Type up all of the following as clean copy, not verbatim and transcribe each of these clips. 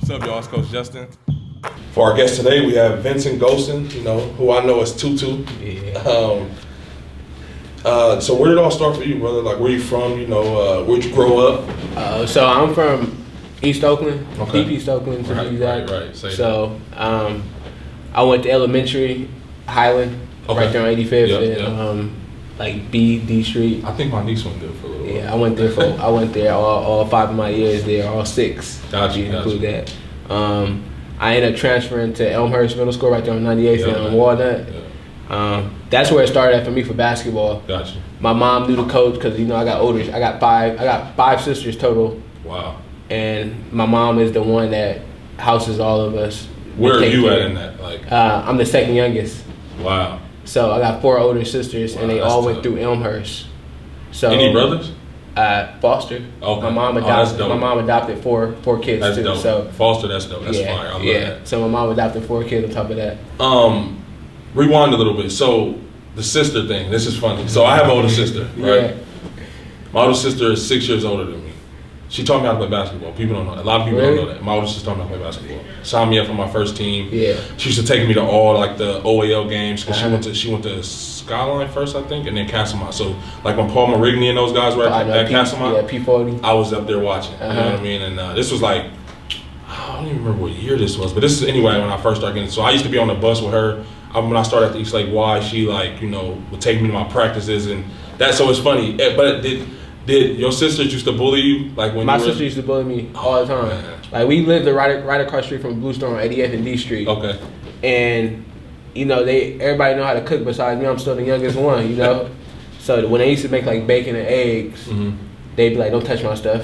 What's up, y'all? It's Coach Justin. For our guest today, we have Vincent Golson, who I know as Tutu. Yeah. So where did it all start for you, brother? Like, where you from? Where'd you grow up? So I'm from East Oakland, Okay. deep East Oakland, to be exact. Right. Say So I went to elementary, Highland, Okay. right there on 85th, Yep, and like D Street. I think my niece went there for a little while. Yeah, I went there all 5 of my years there, all 6. Gotcha, if you include that. I ended up transferring to Elmhurst Middle School right there on 98th and Walnut. Yeah. That's where it started at for me for basketball. Gotcha. My mom knew the coach because I got older. I got five sisters total, Wow. and my mom is the one that houses all of us. Where are Take you care. at in that? Like, I'm the second youngest, wow. so I got 4 older sisters, Wow, and they that's all went tough. through Elmhurst. So Any brothers? Foster. Okay. My mom that's adopted. dope. My mom adopted four kids That's too. dope. So Foster, that's dope. That's yeah, fire. I love that. So my mom adopted 4 kids on top of that. Rewind a little bit. So the sister thing. This is funny. So I have an older sister, right? Yeah. My older sister is 6 years older than me. She taught me how to play basketball. People don't know that. A lot of people Really? don't know that. My older sister taught me how to play basketball. Signed me up for my first team. Yeah. She used to take me to all like the OAL games because Uh-huh. she went to Skyline first, I think, and then Castlemont. So like when Paul Marigny and those guys were at Castlemont, Yeah, P40. I was up there watching. You know Uh-huh. what I mean? And this was like, I don't even remember what year this was, but this is anyway when I first started getting. So I used to be on the bus with her. When I started at the East Lake Y, she would take me to my practices and that. So it's funny. But did your sisters used to bully you like when My you were? sister used to bully me all the time. Man. Like we lived right across the street from Blue Storm on 80th and D Street. Okay. And everybody know how to cook besides me. I'm still the youngest one, So when they used to make like bacon and eggs, they'd be like, "Don't touch my stuff."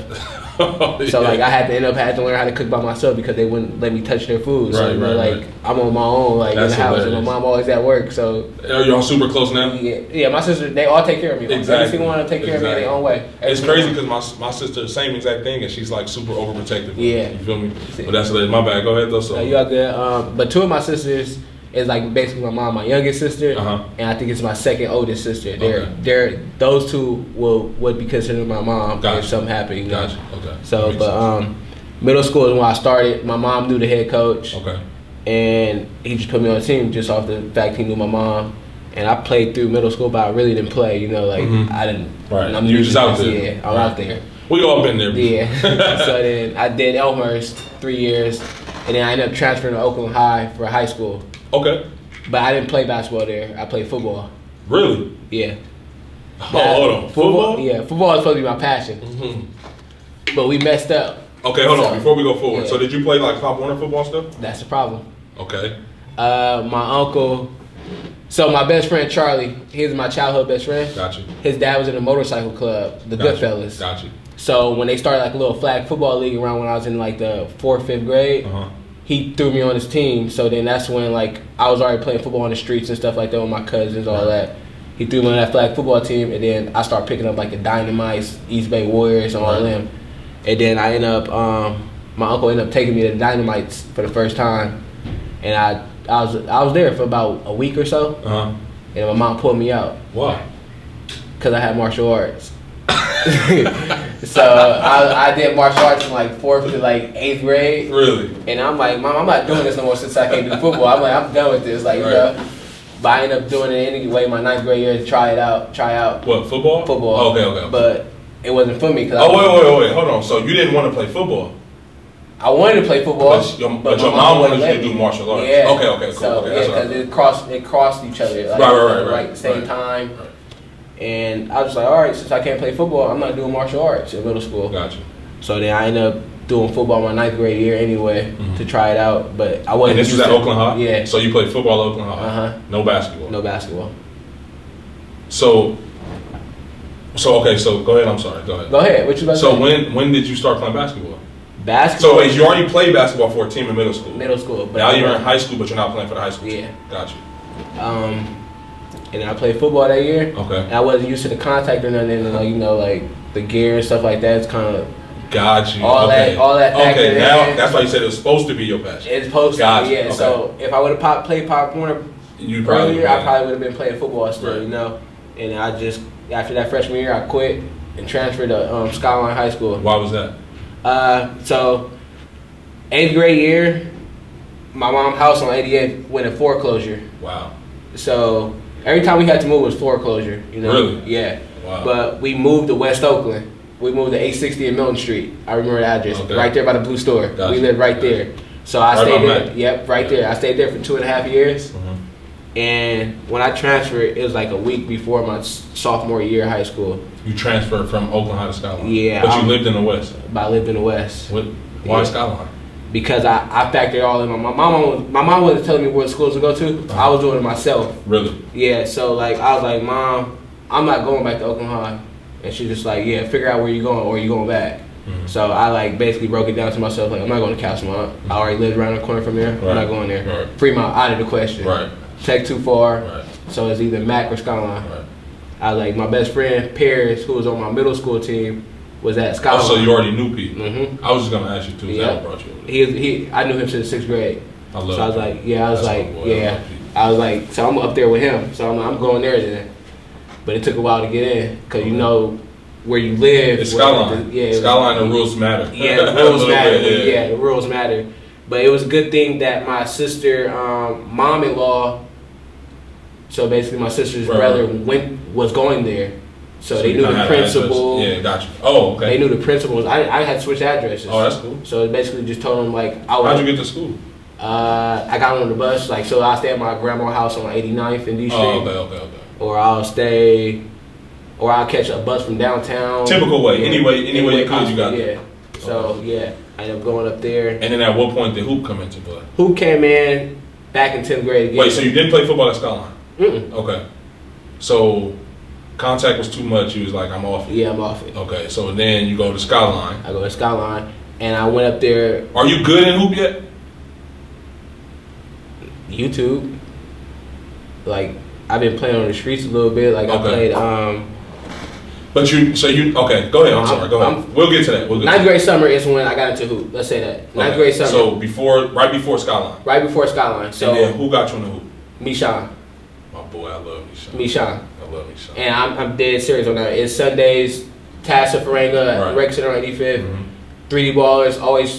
So like I had to learn how to cook by myself because they wouldn't let me touch their food. So Right. I'm on my own like That's in the house, hilarious. and my mom always at work. So Are y'all super close now? yeah, my sisters they all take care of me. Exactly. Every single one of them take care of me in their own way. It's crazy because my sister, same exact thing, and she's like super overprotective. Yeah. You feel me? But that's hilarious. My bad. Go ahead though. So. You out there? But 2 of my sisters is like basically my mom, my youngest sister, Uh-huh. and I think it's my second oldest sister. Okay. Those 2 would be considered my mom Gotcha. if something happened. Gotcha. Okay. So, That but makes sense. middle school is when I started. My mom knew the head coach, Okay. and he just put me on the team just off the fact he knew my mom. And I played through middle school, but I really didn't play. I didn't. Right. I'm You just out there. Yeah, I'm Right. out there. We all been there before. Yeah. So then I did Elmhurst 3 years, and then I ended up transferring to Oakland High for high school. Okay. But I didn't play basketball there. I played football. Really? Yeah. Oh, hold on. Football? Yeah, football is supposed to be my passion. But we messed up. Okay, hold on. So, Before we go forward, yeah. so did you play like Pop Warner football stuff? That's the problem. Okay. My uncle. So my best friend Charlie, he's my childhood best friend. Got you. His dad was in a motorcycle club, the Goodfellas. Got you. So when they started like a little flag football league around when I was in like the 4th, 5th grade, he threw me on his team. So then that's when like I was already playing football on the streets and stuff like that with my cousins, all that. He threw me on that flag football team, and then I started picking up like the Dynamites, East Bay Warriors, and all of them. And then I ended up, my uncle ended up taking me to the Dynamites for the first time, and I was there for about a week or so, and my mom pulled me out. Why? Because I had martial arts. So I did martial arts from like 4th to like 8th grade. Really? And I'm like, Mom, I'm not doing this no more since I can't do football. I'm like, I'm done with this. Like, But I ended up doing it anyway my 9th grade year to try out. What, football? Football. Okay. But it wasn't for me. Wait. Hold on. So you didn't want to play football? I wanted to play football. But your mom wanted you to do martial arts? Yeah. Okay, cool. So, Okay, yeah, because it crossed each other. Like, Right. At the same time. Right. And I was like, all right, since I can't play football, I'm not doing martial arts in middle school. Gotcha. So then I ended up doing football my 9th grade year anyway to try it out. But I wasn't. And this was at Oakland High? Yeah. So you played football at Oakland High? Uh-huh. No basketball? No basketball. So okay, so go ahead, I'm sorry, go ahead. Go ahead, what you about to So say? when did you start playing basketball? Basketball? So wait, you already played basketball for a team in middle school? Middle school. But Now you're in high school, but you're not playing for the high school team? Yeah. Got you. And then I played football that year. Okay. And I wasn't used to the contact or nothing, and like the gear and stuff like that. It's kind of got you. all that. Okay, now that's why you said it was supposed to be your passion. It's supposed Gotcha. to be, yeah. Okay. So if I would have played Pop Warner You probably earlier, I probably would have been playing football still, Right. And I just after that freshman year, I quit and transferred to Skyline High School. Why was that? So 8th grade year, my mom's house on 88th went in foreclosure. Wow. So every time we had to move, it was foreclosure. You know? Really? Yeah. Wow. But we moved to West Oakland. We moved to 860 in Milton Street. I remember the address. Okay. Right there by the blue store. Gotcha. We lived right there. So I Right stayed by there. Mac. Yep, right there. I stayed there for 2.5 years. Mm-hmm. And when I transferred, it was like a week before my sophomore year of high school. You transferred from Oakland High to Skyline. Yeah. But you lived in the West. But I lived in the West. Why Yeah. Skyline? Because I factored all in. My mom wasn't telling me what schools to go to. I was doing it myself. Really? Yeah, so like I was like, Mom, I'm not going back to Oakland High. And she's just like, yeah, figure out where you're going or you're going back. Mm-hmm. So I like basically broke it down to myself, like I'm not going to Castlemont. I already lived around the corner from there. Right. I'm not going there. Right. Fremont out of the question. Right. Tech too far. Right. So it's either Mac or Skyline. Right. I like my best friend Paris, who was on my middle school team, was at Skyline. Oh, so you already knew people. Mm-hmm. I was just gonna ask you too. Is Yeah. that what brought you over there? I knew him since 6th grade. I love. So I was people. like, yeah, I was That's like, my boy. I yeah. love people. I was like, so I'm up there with him. So I'm going there then. But it took a while to get in because you know where you live. It's Skyline. Skyline. The rules matter. Yeah, the rules A little matter. bit, Yeah, the rules matter. But it was a good thing that my sister, mom-in-law, so basically my sister's Right, brother right. was going there. So they you knew kinda the had access. principal. Yeah, got you. Oh, okay. They knew the principals. I had switched addresses. Oh, that's cool. So it basically just told them like I was. How'd you get to school? I got on the bus, like, so I stay at my grandma's house on 89th and D Street. Oh, okay. Or I'll catch a bus from downtown. Typical way. Yeah. Anyway you could, possible, you got yeah. there. So, yeah, I ended up going up there. And then at what point did hoop come into play? Who came in back in 10th grade again? Wait, so you didn't play football at Skyline? Mm-mm. Okay. So contact was too much. You was like, I'm off it. Yeah, I'm off it. Okay, so then you go to Skyline. I go to Skyline, and I went up there, Are you good in hoop yet? YouTube. Like, I've been playing on the streets a little bit. Like, Okay. I played, okay, go ahead. I'm sorry, go ahead. We'll get to that. ninth grade summer is when I got into hoop. Let's say that. Ninth grade summer. So right before Skyline. Right before Skyline. So, And then who got you in the hoop? Mishan. My boy, I love Mishan. Mishan. I love Mishan. And I'm dead serious on that. It's Sundays, Tassa Ferenga, Right. Rec Center on 85th. Mhm. 3D ballers, always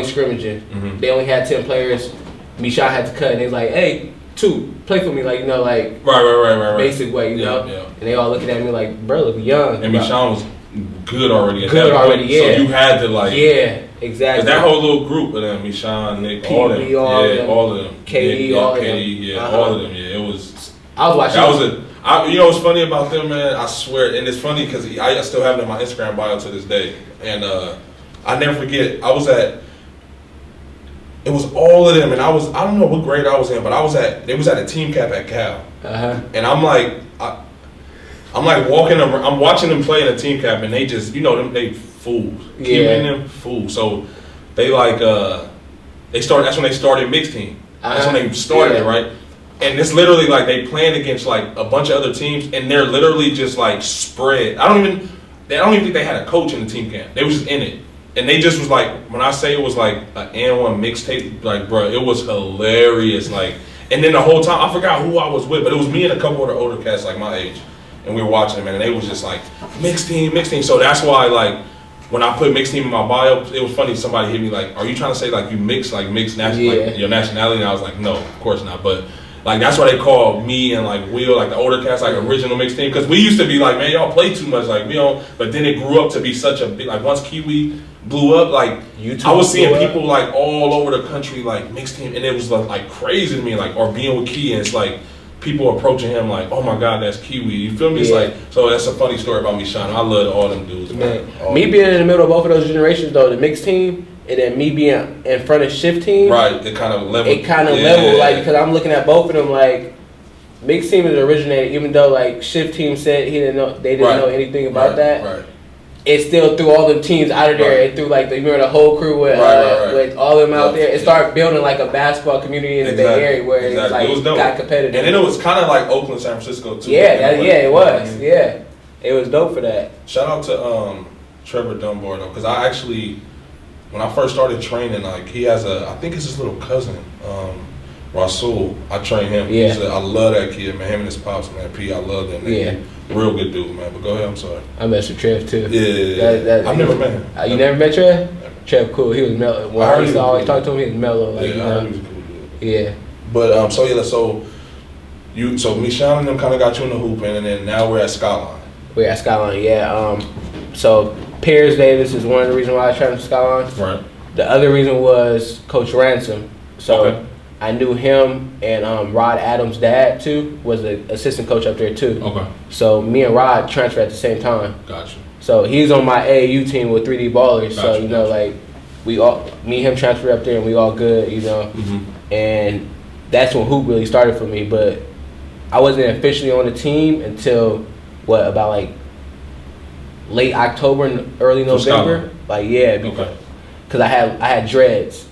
scrimmaging. Mhm. They only had 10 players. Mishan had to cut, and they was like, "Hey, play for me," like, you know, like Right. basic way, you Yeah, know. yeah. And they all looking at me like, "Bro, look young." And bro." Mishan was good already. At Good that already, point, yeah. So you had to like. Yeah, exactly. That whole little group of them, Mishan, Nick, all them, PB, all them. all of them, KD, yeah, all of KD, them. yeah, Uh-huh. all of them, yeah. It was. I was watching. That was you know what's funny about them, man? I swear, and it's funny because I still have it in my Instagram bio to this day, and I never forget. It was all of them, and I don't know what grade I was in, but they was at a team cap at Cal, and I'm like walking around, I'm watching them play in a team cap, and they just, you know, they fools, keeping them fools. So they that's when they started mixed team. That's when they started it, right? And it's literally like they playing against like a bunch of other teams, and they're literally just like spread. I don't even think they had a coach in the team camp. They was just in it, and they just was like, when I say it was like an N1 mixtape, like, bro, it was hilarious. Like, and then the whole time I forgot who I was with, but it was me and a couple of the older cats like my age, and we were watching them, and they was just like mixed team. So that's why like when I put mixed team in my bio, it was funny. Somebody hit me like, "Are you trying to say like you mixed like your nationality?" And I was like, "No, of course not." But like that's why they call me and like Will, like the older cats, like original mixed team, because we used to be like, man, y'all play too much, like we don't. But then it grew up to be such a big, like once Kiwi blew up, like YouTube I was seeing blew up. people like all over the country like mixed team, and it was like crazy to me, like or being with Key, and it's like people approaching him like, oh my God, that's Kiwi. You feel me? It's like, so that's a funny story about me, Sean. I love all them dudes, man. Me being in the middle of both of those generations though, the mixed team, and then me being in front of shift team, right? It kind of leveled. Like because I'm looking at both of them like. Mixed team is originated, even though like shift team said they didn't know anything about that. Right. It still threw all the teams out of there. It threw like the whole crew with all of them out there. It started building like a basketball community in the Bay Area where it was like got competitive. And then it was kind of like Oakland, San Francisco too. It was. Yeah, it was dope for that. Shout out to Trevor Dunbar though, because I actually, when I first started training, like he has I think it's his little cousin. Rasul, I train him. Yeah. I love that kid, man. Him and his pops, man. P, I love them. Yeah. Real good dude, man. But go ahead, I'm sorry. I met with Trev too. Yeah. I've never met him. You never met Trev? Never. Trev cool. He was mellow. When I used to always talk to him, he was mellow. Like, yeah, I heard he was a cool dude. Yeah. But so me, Sean, and them kind of got you in the hoop, and then now we're at Skyline. We're at Skyline, yeah. So Piers Davis is one of the reasons why I transferred to Skyline. Right. The other reason was Coach Ransom. So Okay. I knew him and Rod Adams' dad too was the assistant coach up there too. Okay. So me and Rod transferred at the same time. Gotcha. So he's on my AAU team with 3D Ballers. Gotcha, So you know, like me and him transferred up there, and we all good, you know. Mm-hmm. And that's when hoop really started for me. But I wasn't officially on the team until about like late October and early November. Like because I had dreads.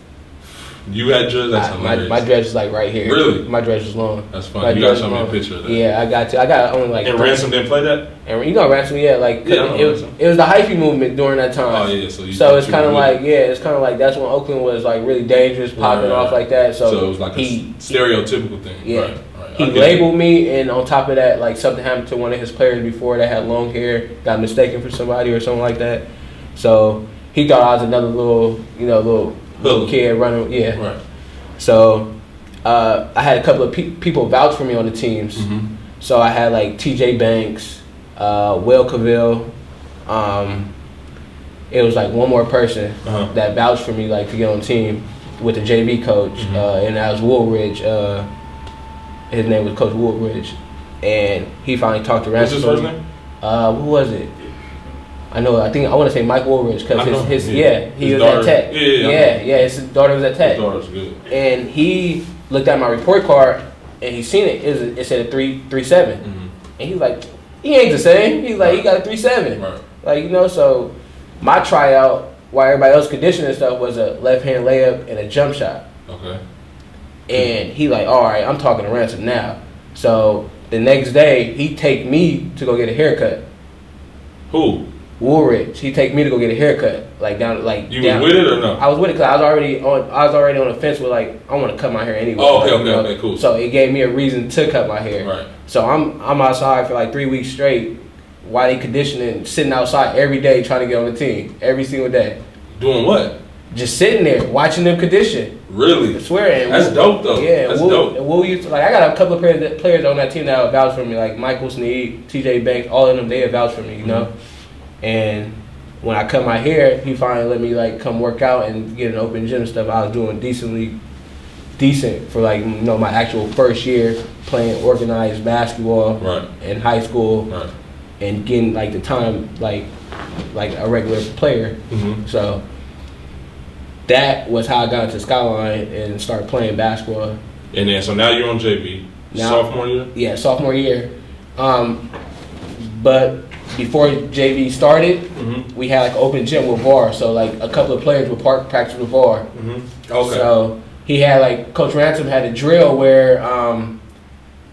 You had dreads? That's hilarious. My dreads was like right here. Really? My dreads was long. That's funny. You gotta show me a picture of that. Yeah, I got only like. And Ransom didn't play that? And you know Ransom, like Yeah, it was the hyphy movement during that time. Oh yeah, so it's kind of like that's when Oakland was like really dangerous, popping off like that. So it was like a stereotypical thing. Yeah. Right. He labeled me, and on top of that, like something happened to one of his players before that had long hair, got mistaken for somebody or something like that. So he thought I was another little kid running. Yeah. Right. So I had a couple of people vouch for me on the teams. Mm-hmm. So I had like T.J. Banks, Will Cavill. It was like one more person that vouched for me like to get on the team with the JV coach, and that was Woolridge. His name was Coach Woolridge, and he finally talked to Ransom. What's his first name? Who was it? I want to say Mike Woolridge because he was daughter, at Tech. His daughter was at Tech. His daughter's good. And he looked at my report card and he seen it. It said a 3.37, and he's like, he ain't the same. He's like, he got a 3.7. Right. Like, you know, so my tryout, while everybody else conditioning stuff, was a left hand layup and a jump shot. Okay. And he like, all right, I'm talking to Ransom now. So the next day, he take me to go get a haircut. Who? Woolridge. He take me to go get a haircut. Like down, like you down. was with it or no? I was with it because I was already on the fence with like I want to cut my hair anyway. Oh, okay, cool. So it gave me a reason to cut my hair. Right. So I'm outside for like 3 weeks straight while they conditioning, sitting outside every day trying to get on the team every single day. Doing what? Just sitting there watching them condition. Really? I swear. That's dope though. Yeah, that's dope. Will used to, like, I got a couple of players on that team that have vouched for me, like Michael Sneed, T.J. Banks, all of them. They have vouched for me, you know. And when I cut my hair, he finally let me like come work out and get an open gym and stuff. I was doing decent for like, you know, my actual first year playing organized basketball in high school and getting like the time like a regular player. So that was how I got into Skyline and started playing basketball. And then so now you're on JV. Sophomore year? Yeah, sophomore year. But before JV started, we had like open gym with VAR. So like a couple of players would practice with VAR. Okay. So he had like Coach Ransom had a drill where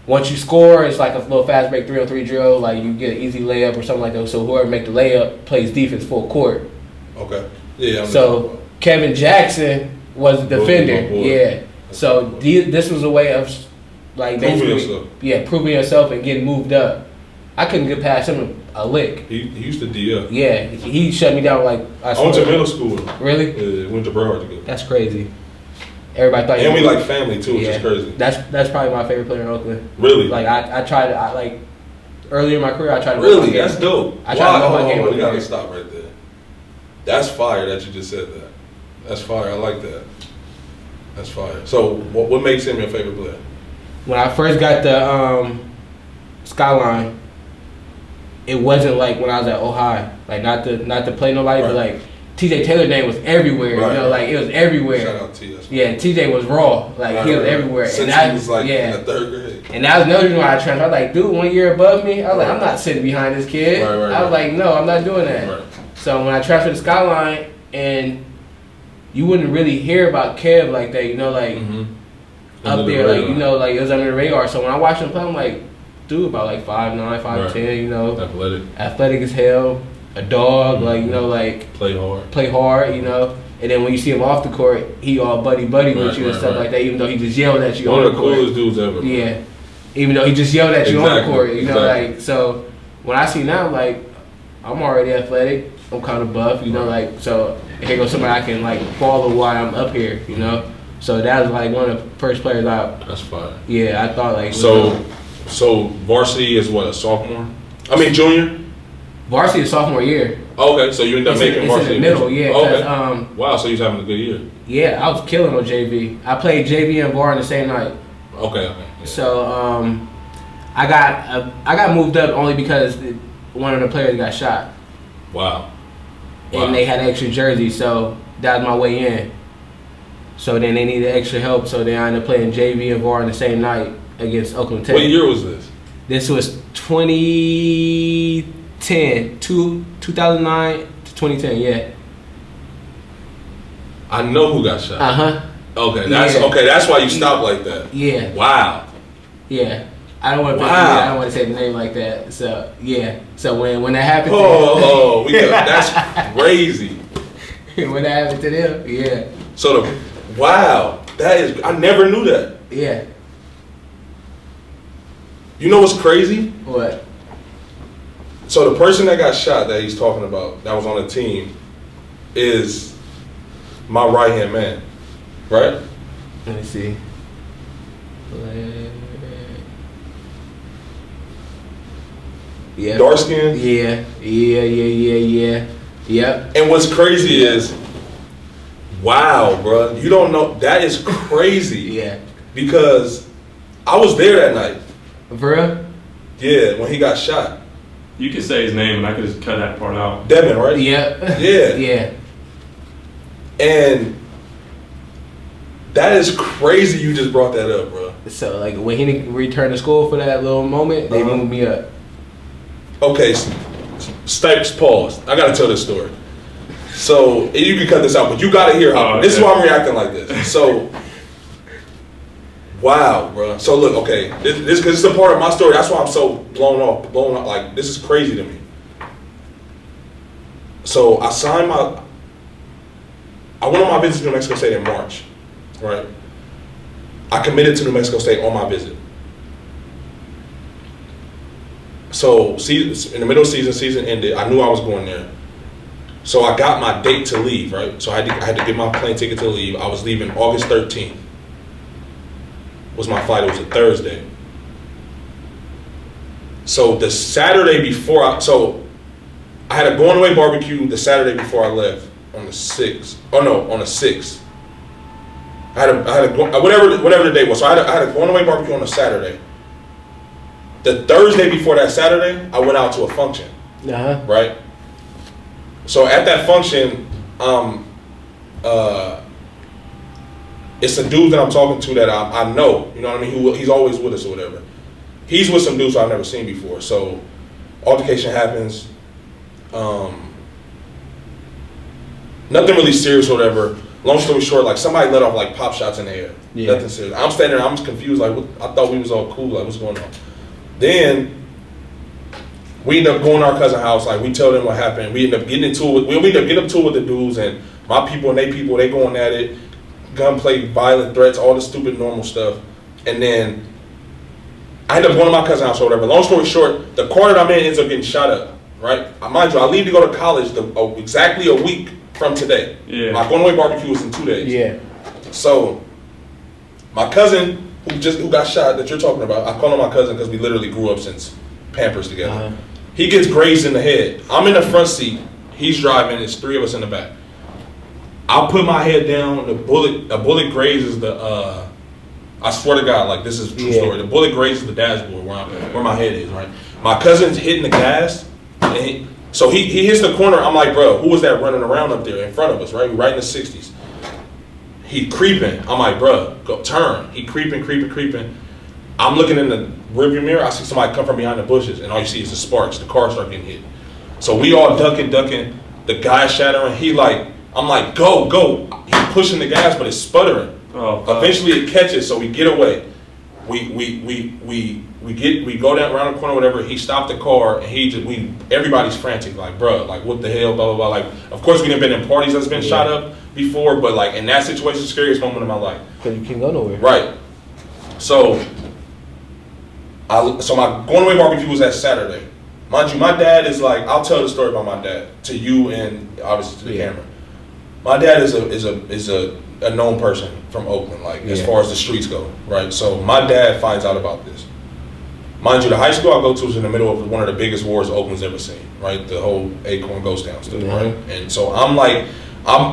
once you score, it's like a little fast break 3-on-3 drill. Like you get an easy layup or something like that. So whoever make the layup plays defense full court. Okay. Yeah. So Kevin Jackson was the defender. Yeah. So this was a way of like proving yourself and getting moved up. I couldn't get past him a lick. He used to D up. Yeah, he shut me down like I went to middle school. Really? Yeah, went to Broward together. That's crazy. Everybody thought. And we like family too, which is crazy. That's probably my favorite player in Oakland. Really? Like I tried like earlier in my career I tried to really. That's dope. I tried to know my game. We gotta stop right there. That's fire that you just said that. That's fire. I like that. That's fire. So what makes him your favorite player? When I first got the Skyline, it wasn't like when I was at Ohio, like not to play nobody, but like TJ Taylor's name was everywhere. You know, like it was everywhere. Shout out to you. Yeah, TJ was raw, like he was everywhere. Since and that he was like in the 3rd grade. And that was another reason why I transferred. I was like, dude, 1 year above me. I was like, I'm not sitting behind this kid. I was like, no, I'm not doing that. Right. So when I transferred to Skyline, and you wouldn't really hear about Kev like that, you know, like up there, like you know, like it was under the radar. So when I watched him play, I'm like, dude, about like 5'9", 5'10", you know, athletic as hell, a dog, like you know, like play hard, you know. And then when you see him off the court, he all buddy with you and stuff like that. Even though he just yelled at you on the court. One of the coolest dudes ever. Yeah, even though he just yelled at you on the court, you know, like so. When I see now, like I'm already athletic, I'm kind of buff, you know, like so. here goes somebody I can like follow while I'm up here, you know. So that was like one of the first players That's fine. Yeah, I thought like. So varsity is what, a sophomore? I mean junior. Varsity is sophomore year. Okay, so you ended up making varsity. It's in the middle, yeah. Okay. Wow, so you was having a good year. Yeah, I was killing on JV. I played JV and VAR on the same night. Okay. Yeah. So I got moved up only because one of the players got shot. Wow. And they had extra jerseys, so that was my way in. So then they needed extra help, so then I ended up playing JV and VAR on the same night against Oakland Tech. What year was this? This was 2010, 2009 to 2010, yeah. I know who got shot. Okay, that's why you stopped like that. Yeah. Wow. Yeah. I don't want to. Wow. I don't want to say the name like that. So yeah. So when that happened, that's crazy. When that happened to them, yeah. So that is. I never knew that. Yeah. You know what's crazy? What? So the person that got shot that he's talking about, that was on the team, is my right hand man, right? Let me see. Yeah. Dark skin? Yeah. Yep. And what's crazy is, wow, bro, you don't know, that is crazy. Yeah. Because I was there that night. For real? Yeah, when he got shot. You can say his name and I could just cut that part out. Devin, right? Yeah. Yeah. Yeah. And that is crazy you just brought that up, bro. So like when he returned to school for that little moment, they moved me up. Okay, Stipes, pause. I gotta tell this story. So you can cut this out, but you gotta hear how. Okay. This is why I'm reacting like this. So, wow, bro. So look, okay, this because it's a part of my story. That's why I'm so blown off. Like this is crazy to me. So I went on my visit to New Mexico State in March, right? I committed to New Mexico State on my visit. So in the middle of the season ended. I knew I was going there. So I got my date to leave, right? So I had to get my plane ticket to leave. I was leaving August 13th. Was my flight. It was a Thursday. So the Saturday before I had a going away barbecue the Saturday before I left on the 6th. Oh no, on the 6th. I had a whatever the date was. So I had a going away barbecue on a Saturday. The Thursday before that Saturday, I went out to a function. Right? So at that function, it's a dude that I'm talking to that I know, you know what I mean? He's always with us or whatever. He's with some dudes I've never seen before. So altercation happens. Nothing really serious or whatever. Long story short, like somebody let off like pop shots in the air. Yeah. Nothing serious. I'm standing there, I'm just confused. Like I thought we was all cool. Like what's going on? Then we end up going to our cousin's house. Like we tell them what happened. We end up getting into it. We end up getting into it with the dudes and my people and they people. They going at it, gunplay, violent threats, all the stupid normal stuff. And then I end up going to my cousin's house or whatever. Long story short, the car that I'm in ends up getting shot up. Right? Mind you, I leave to go to college exactly a week from today. Yeah. My going away barbecue was in 2 days. Yeah. So my cousin who got shot that you're talking about, I call him my cousin because we literally grew up since Pampers together. He gets grazed in the head. I'm in the front seat. He's driving. It's three of us in the back. I put my head down. A bullet grazes the. I swear to God, like this is a true story. The bullet grazes the dashboard where my head is. Right. My cousin's hitting the gas, and so he hits the corner. I'm like, bro, who was that running around up there in front of us? Right. We're right in the 60s. He creeping. I'm like, bro, go turn. He creeping. I'm looking in the rearview mirror. I see somebody come from behind the bushes, and all you see is the sparks. The car start getting hit. So we all ducking. The guy shattering. I'm like, go. He's pushing the gas, but it's sputtering. Eventually, it catches. So we get away. We go down around the corner, whatever. He stopped the car, and everybody's frantic, like, bro, like what the hell, blah blah blah. Like, of course, we didn't been in parties that's been shot up before, but like in that situation, the scariest moment of my life. Because you can't go nowhere. Right. So my going away barbecue was that Saturday. Mind you, my dad is like, I'll tell the story about my dad to you and obviously to the camera. My dad is a known person from Oakland, like as far as the streets go, right? So my dad finds out about this. Mind you, the high school I go to is in the middle of one of the biggest wars Oakland's ever seen, right? The whole Acorn Ghost Town stuff, right? And so I'm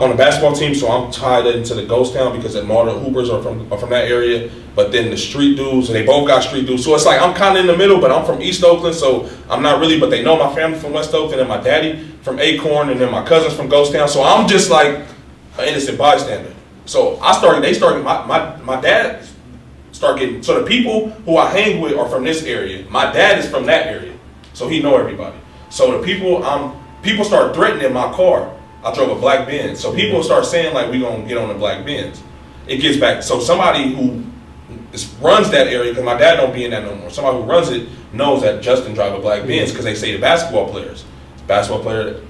on a basketball team, so I'm tied into the Ghost Town because all the Hoopers are from that area. But then the street dudes, they both got street dudes. So it's like I'm kind of in the middle, but I'm from East Oakland, so I'm not really. But they know my family from West Oakland and my daddy from Acorn, and then my cousins from Ghost Town. So I'm just like an innocent bystander. So my dad start getting. So the people who I hang with are from this area. My dad is from that area, so he know everybody. So the people start threatening my car. I drove a black Benz. So people start saying like we gonna get on the black Benz. It gets back. So somebody who runs that area, because my dad don't be in that no more. Somebody who runs it knows that Justin drive a black Benz because they say the basketball players. Basketball player,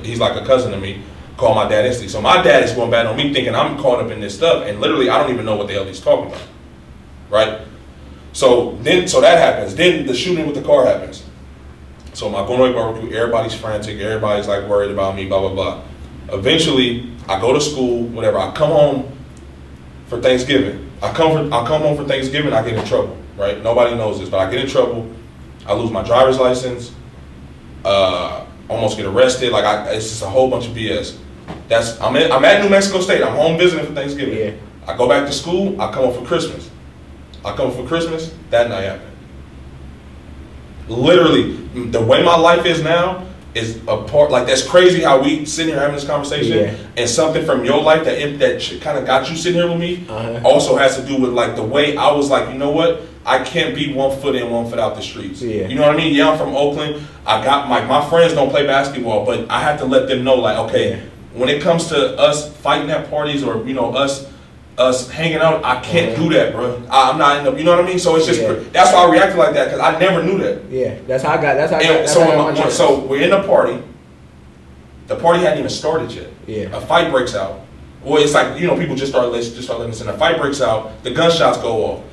he's like a cousin to me. Call my dad instantly. So my dad is going bad on me, thinking I'm caught up in this stuff, and literally I don't even know what the hell he's talking about. Right? So that happens. Then the shooting with the car happens. So my going away barbecue, everybody's frantic, everybody's like worried about me, blah blah blah. Eventually, I go to school, whatever. I come home for Thanksgiving. I come home for Thanksgiving. I get in trouble, right? Nobody knows this, but I get in trouble. I lose my driver's license. Almost get arrested. It's just a whole bunch of BS. I'm at New Mexico State. I'm home visiting for Thanksgiving. Yeah. I go back to school. I come home for Christmas. That night happened. Literally, the way my life is now is a part. Like, that's crazy how we sitting here having this conversation, and something from your life that kind of got you sitting here with me also has to do with like the way I was like, you know what? I can't be 1 foot in, 1 foot out the streets. Yeah. You know what I mean? Yeah, I'm from Oakland. I got my friends don't play basketball, but I have to let them know, like, okay, when it comes to us fighting at parties or, you know, us hanging out, I can't do that, bro. I'm not in the, you know what I mean? So it's just, that's why I reacted like that, because I never knew that. Yeah, that's how I got, so we're in the party. The party hadn't even started yet. Yeah. A fight breaks out. Well, it's like, you know, people just start letting us in. A fight breaks out. The gunshots go off.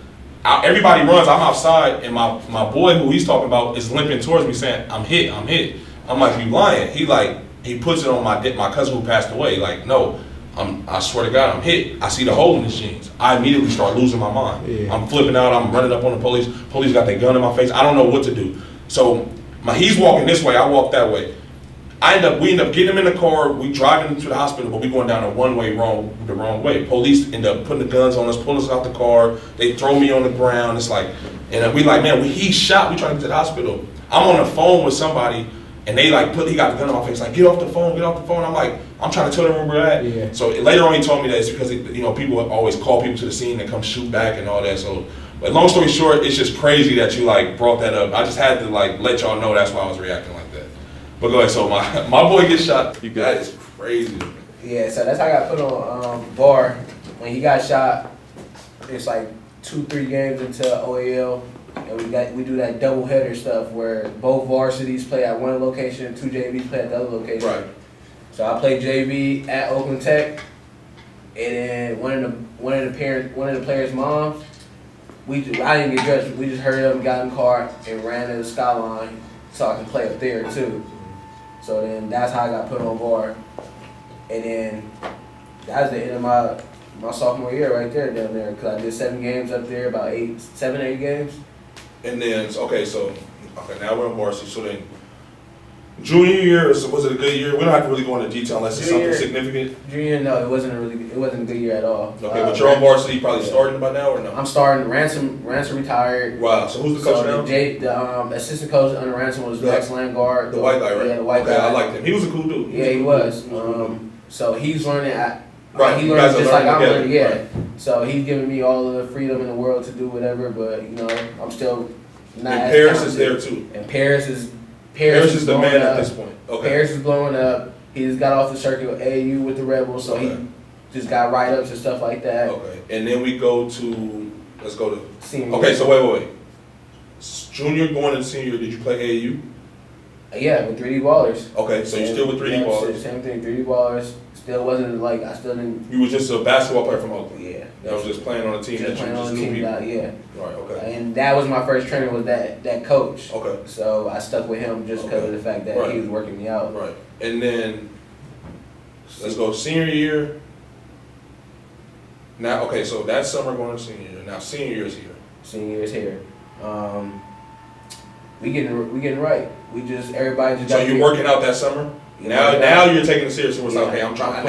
Everybody runs. I'm outside, and my boy, who he's talking about, is limping towards me, saying, "I'm hit. I'm like, "You lying?" He puts it on my cousin who passed away. Like, no, I swear to God, I'm hit. I see the hole in his jeans. I immediately start losing my mind. Yeah. I'm flipping out. I'm running up on the police. Police got their gun in my face. I don't know what to do. So he's walking this way. I walk that way. We end up getting him in the car. We driving him to the hospital, but we going down the wrong way. Police end up putting the guns on us, pulling us out the car. They throw me on the ground. It's like, and we like, man, he's shot. We trying to get to the hospital. I'm on the phone with somebody, and they like he got the gun in my face. Like, get off the phone. I'm like, I'm trying to tell them where we're at. Yeah. So later on, he told me that it's because people always call people to the scene and come shoot back and all that. So, but long story short, it's just crazy that you like brought that up. I just had to like let y'all know that's why I was reacting like that. But go ahead. So my boy gets shot. That is crazy. Yeah, so that's how I got put on VAR. When he got shot, it's like 2-3 games into OAL, and we do that double header stuff where both varsities play at one location and 2 JVs play at the other location. Right. So I played JV at Oakland Tech, and then one of the players' moms. I didn't get dressed. We just hurried up and got in the car and ran to the skyline so I can play up there too. So then that's how I got put on VAR. And then that was the end of my sophomore year right there down there, because I did 7 games up there, about 7-8 games. And then, now we're on varsity. So then, junior year, was it a good year? We don't have to really go into detail unless it's something significant. Junior, no, it wasn't a good year at all. Okay, but you're on varsity, probably starting by now or no? I'm starting. Ransom retired. Wow. So who's the coach now? The assistant coach under Ransom was Rex Langard. The white guy, right? Yeah, the white guy. I liked him. He was a cool dude. He was. So he's learning right. He learns just like I'm learning. Yeah. Right. So he's giving me all of the freedom in the world to do whatever, but I'm still not. And Paris is there too. And Paris is the man at this point. Okay. Paris is blowing up. He just got off the circuit with AAU with the Rebels, so he just got write-ups and stuff like that. Okay. And then let's go to senior. Okay, so wait. Junior going into senior, did you play AAU? Yeah, with 3D Ballers. Okay, so you're still with 3D Ballers. Same thing, 3D Ballers. Still wasn't like, I still didn't. You were just a basketball player from Oakland? Yeah. That was just playing on a team just that you just knew people? Yeah. Right, okay. And that was my first trainer, was that coach. Okay. So I stuck with him just because of the fact that he was working me out. Right. And then, Let's go senior year. Now, okay, so that summer going to senior year. Now senior year is here. Senior year's here. We getting right. We just everybody just. So you're working out that summer. Now you're taking it seriously. It's like, okay, I'm trying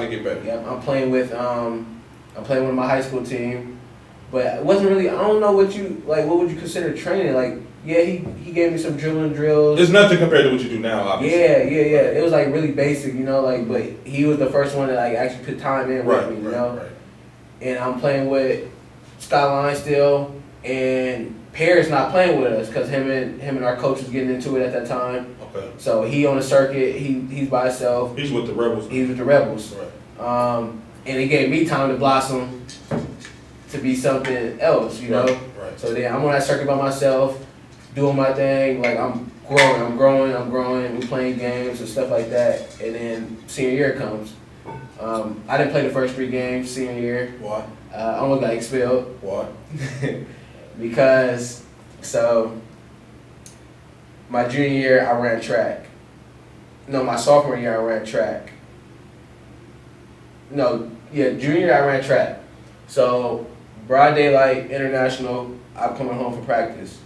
to get better. Yeah, I'm playing with my high school team, but it wasn't really. I don't know what you like. What would you consider training? Like, yeah, he gave me some dribbling drills. It's nothing compared to what you do now, obviously. Yeah. It was like really basic, you know. Like, but he was the first one to like actually put time in with me, you know. Right. And I'm playing with Skyline still, and Paris not playing with us because him and our coach was getting into it at that time. Okay. So he on the circuit. He's by himself. He's with the Rebels. He's with the Rebels. Right. And it gave me time to blossom to be something else, you know. Right. So then I'm on that circuit by myself, doing my thing. Like I'm growing. We playing games and stuff like that. And then senior year comes. I didn't play the first 3 games senior year. Why? I almost got expelled. Why? Because my junior year I ran track. No, my sophomore year I ran track. Junior year I ran track. So broad daylight international, I'm coming home for practice.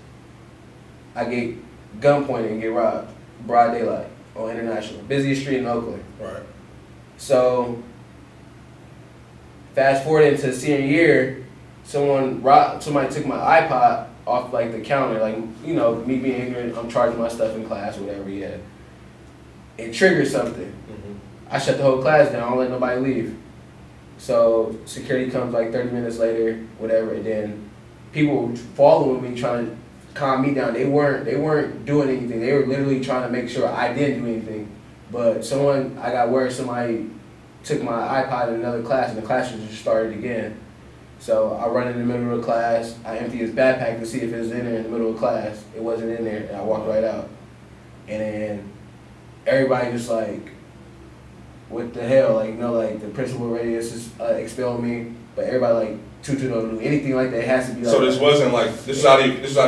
I get gunpointed and get robbed. Broad daylight on international, busiest street in Oakland. Right. So fast forward into senior year, somebody took my iPod off like the counter, like, you know, me being ignorant, I'm charging my stuff in class, whatever, yeah. It triggered something. Mm-hmm. I shut the whole class down, I don't let nobody leave. So security comes like 30 minutes later, whatever, and then people were following me trying to calm me down. They weren't doing anything. They were literally trying to make sure I didn't do anything. But I got word somebody took my iPod in another class and the class just started again. So I run in the middle of the class, I empty his backpack to see if it was in there in the middle of class. It wasn't in there, and I walked right out. And then everybody just like, what the hell? Like, you know, like the principal ready to expel me, but everybody like, Tutu don't do anything like that. It has to be like. So this wasn't like, this is out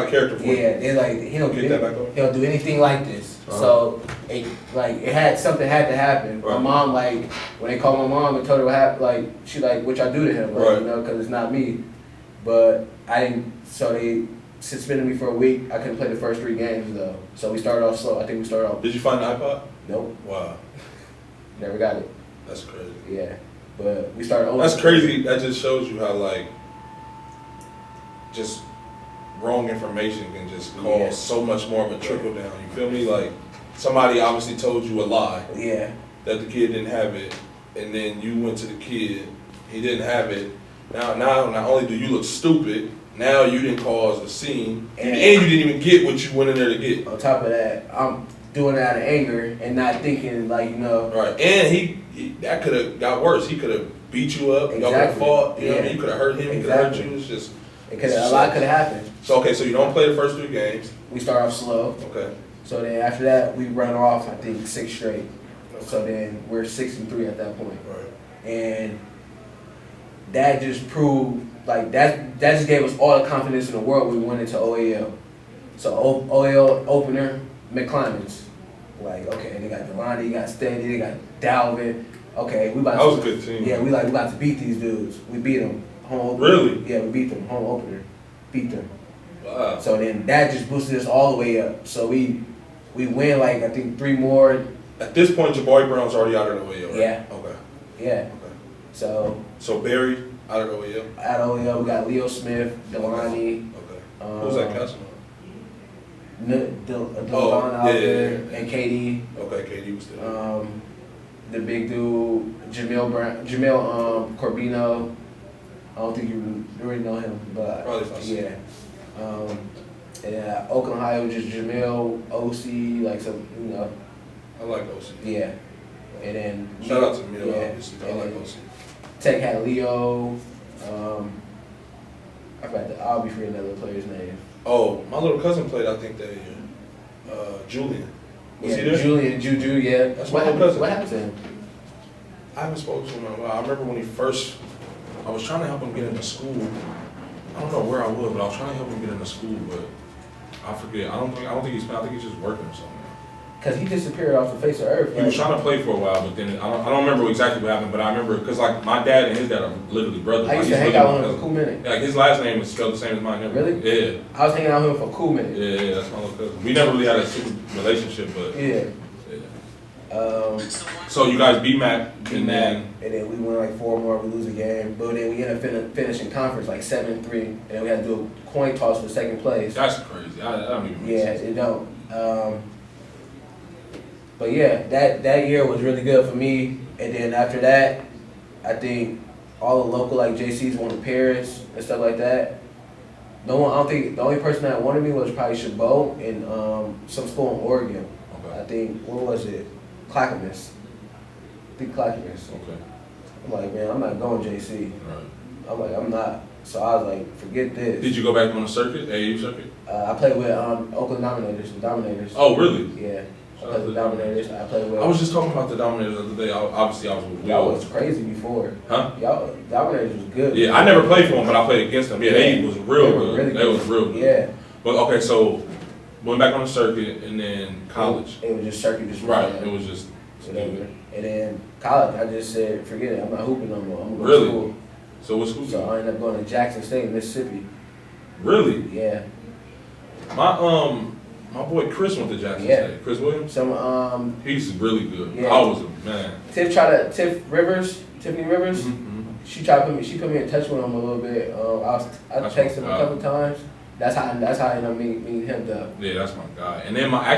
of character for you? Yeah, they like, he don't do anything like this. So something had to happen. Right. My mom, like, when they called my mom and told her what happened, like, she like, what y'all do to him, like, right. You know, because it's not me. But I didn't, so they suspended me for a week. I couldn't play the first 3 games though. So we started off slow. I think we started off. Did you find the iPod? Nope. Wow. Never got it. That's crazy. Yeah. But we started over. That's crazy. That just shows you how, like, just wrong information can just cause so much more of a trickle down. You feel me? Like, somebody obviously told you a lie. Yeah. That the kid didn't have it, and then you went to the kid, he didn't have it. Now, not only do you look stupid, now you didn't cause a scene, and you didn't even get what you went in there to get. On top of that, I'm doing it out of anger and not thinking, like, you know. Right, and he that could have got worse. He could have beat you up. Y'all could have fought. You know what I mean? You could have hurt him. He could have hurt you. It's just. A lot could have happened. So okay, so you don't play the first 3 games. We start off slow. Okay. So then after that, we run off, I think, 6 straight. Okay. So then we're 6-3 at that point. Right. And that just proved, like, that just gave us all the confidence in the world. We went into OAL. So OAL opener, McClimans. Like, okay, they got Devontae, they got Steady, they got Dalvin. Okay, we about to. That was a good team. Yeah, we about to beat these dudes. We beat them. Home opener. Really? Yeah, we beat them. Home opener. Beat them. Wow. So then that just boosted us all the way up. So we win, like, I think 3 more. At this point, Jabari Brown's already out of the OAL, right? Yeah. Okay. Yeah. Okay. So Barry out of the OAL? Out of OAL, we got Leo Smith, Delani. Okay. Who's that catching? Delon out there, and KD. Okay, KD was there. The big dude, Jamil Corbino. I don't think you really know him, but probably yeah. And Oakland High was just Jamil, OC, like some, you know. I like OC. Yeah. And then shout out to Jamil, obviously. I like OC. Tech had Leo. I forgot I'll be forgetting another player's name. Oh, my little cousin played, I think, that year. Julian. Was he there? Julian, Juju, yeah. That's my little cousin. What happened to him? I haven't spoken to him in a while. I remember when I was trying to help him get into school. I don't know where I was, but I was trying to help him get into school, but I forget. I think he's just working or something. Because he disappeared off the face of earth. He was trying to play for a while, but then I don't remember exactly what happened. But I remember because like my dad and his dad are literally brothers. I used like, to hang out with him for a cool minute. Like his last name is spelled the same as mine. Really? Yeah. I was hanging out with him for a cool minute. Yeah, that's my little cousin. We never really had a super relationship, but Yeah. So you guys beat Mac, and then we win like 4 more. We lose a game, but then we end up finishing conference like 7-3, and then we had to do a coin toss for second place. That's crazy. I don't even. Yeah, it don't. But yeah, that year was really good for me. And then after that, I think all the local like JCs went to Paris and stuff like that. I don't think the only person that wanted me was probably Chabot in some school in Oregon. Okay. I think what was it? Clackamas. I think Clackamas. Okay. I'm like, man, I'm not going JC. Right. I'm like, I'm not. So I was like, forget this. Did you go back on the circuit, AAU circuit? I played with Oakland Dominators, the Dominators. Oh, really? Yeah. I played with Dominators. I played with. I was just talking about the Dominators the other day. Obviously, I was with Will. Y'all was crazy before. Huh? Y'all Dominators was good. Yeah, I never played for them, but I played against them. Yeah, they was real They were good. really They good. was real good. Yeah. But okay, so went back on the circuit and then college. It was just circuit, just Right. It was just whatever. And then college, I just said, forget it. I'm not hooping no more. I'm going Really? to school. So what school? So I ended up going to Jackson State, Mississippi. Really? Yeah. My boy Chris went to Jackson Yeah. State. Chris Williams. Some He's really good. Yeah. I was a man. Tiffany Rivers. Mm-hmm. She tried to put me in touch with him a little bit. I That's texted him my a couple times. That's how I ended up meeting him though. Yeah, that's my guy. And then my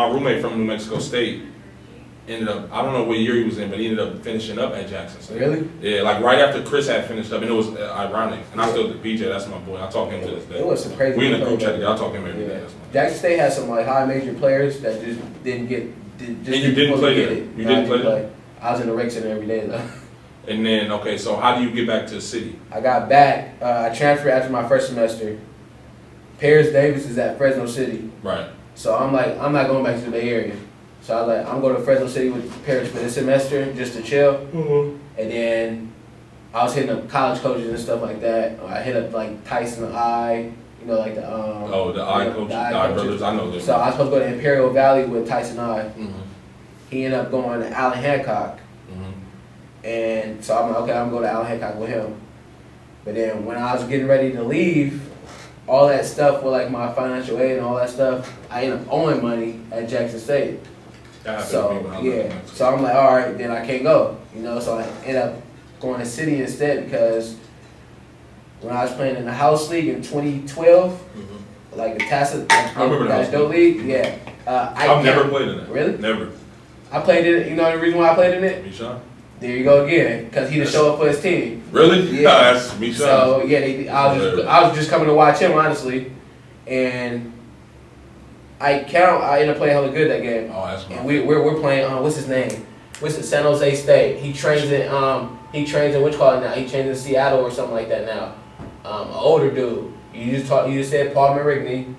roommate from New Mexico State ended up, I don't know what year he was in, but he ended up finishing up at Jackson State. Really? Yeah, like right after Chris had finished up, and it was ironic. And I still, BJ, that's my boy. I talk to him to this day. It was some crazy. We in the group players. chat together. I talk to him every day. Yeah. That's my guy. Jackson State had some like high major players that just didn't get. And you didn't play get there? it. You No, I didn't play there? I was in the rec center every day though. And then, okay, so how do you get back to the city? I got back. I transferred after my first semester. Paris Davis is at Fresno City, Right. so I'm like, I'm not going back to the Bay Area. So I was like, I'm going to Fresno City with Paris for this semester just to chill. Mm-hmm. And then I was hitting up college coaches and stuff like that. I hit up like Tyson I, you know, like the The eye coaches, the eye coaches. brothers, I know them. So I was supposed to go to Imperial Valley with Tyson I. Mm-hmm. He ended up going to Allen Hancock. Mm-hmm. And so I'm like, okay, I'm going to go to Allen Hancock with him. But then when I was getting ready to leave, all that stuff with like my financial aid and all that stuff, I ended up owing money at Jackson State. That happened to me when I So was in yeah, Mexico. so I'm like, all right, then I can't go, you know. So I ended up going to City instead because when I was playing in the house league in 2012, Mhm. like the Tassa, I remember the house dope league, yeah. I've never played in that. Really? Never. I played in it. You know the reason why I played in it? Mishan? There you go again, because he didn't show up for his team. Really? Yeah. That's Mishan. So yeah, I was just coming to watch him honestly, and I ended up playing hella good that game. Oh, that's And we're playing what's his name? What's it? San Jose State. He trains in which call it now? He trains in Seattle or something like that now. An older dude. You just said Paul Marigney.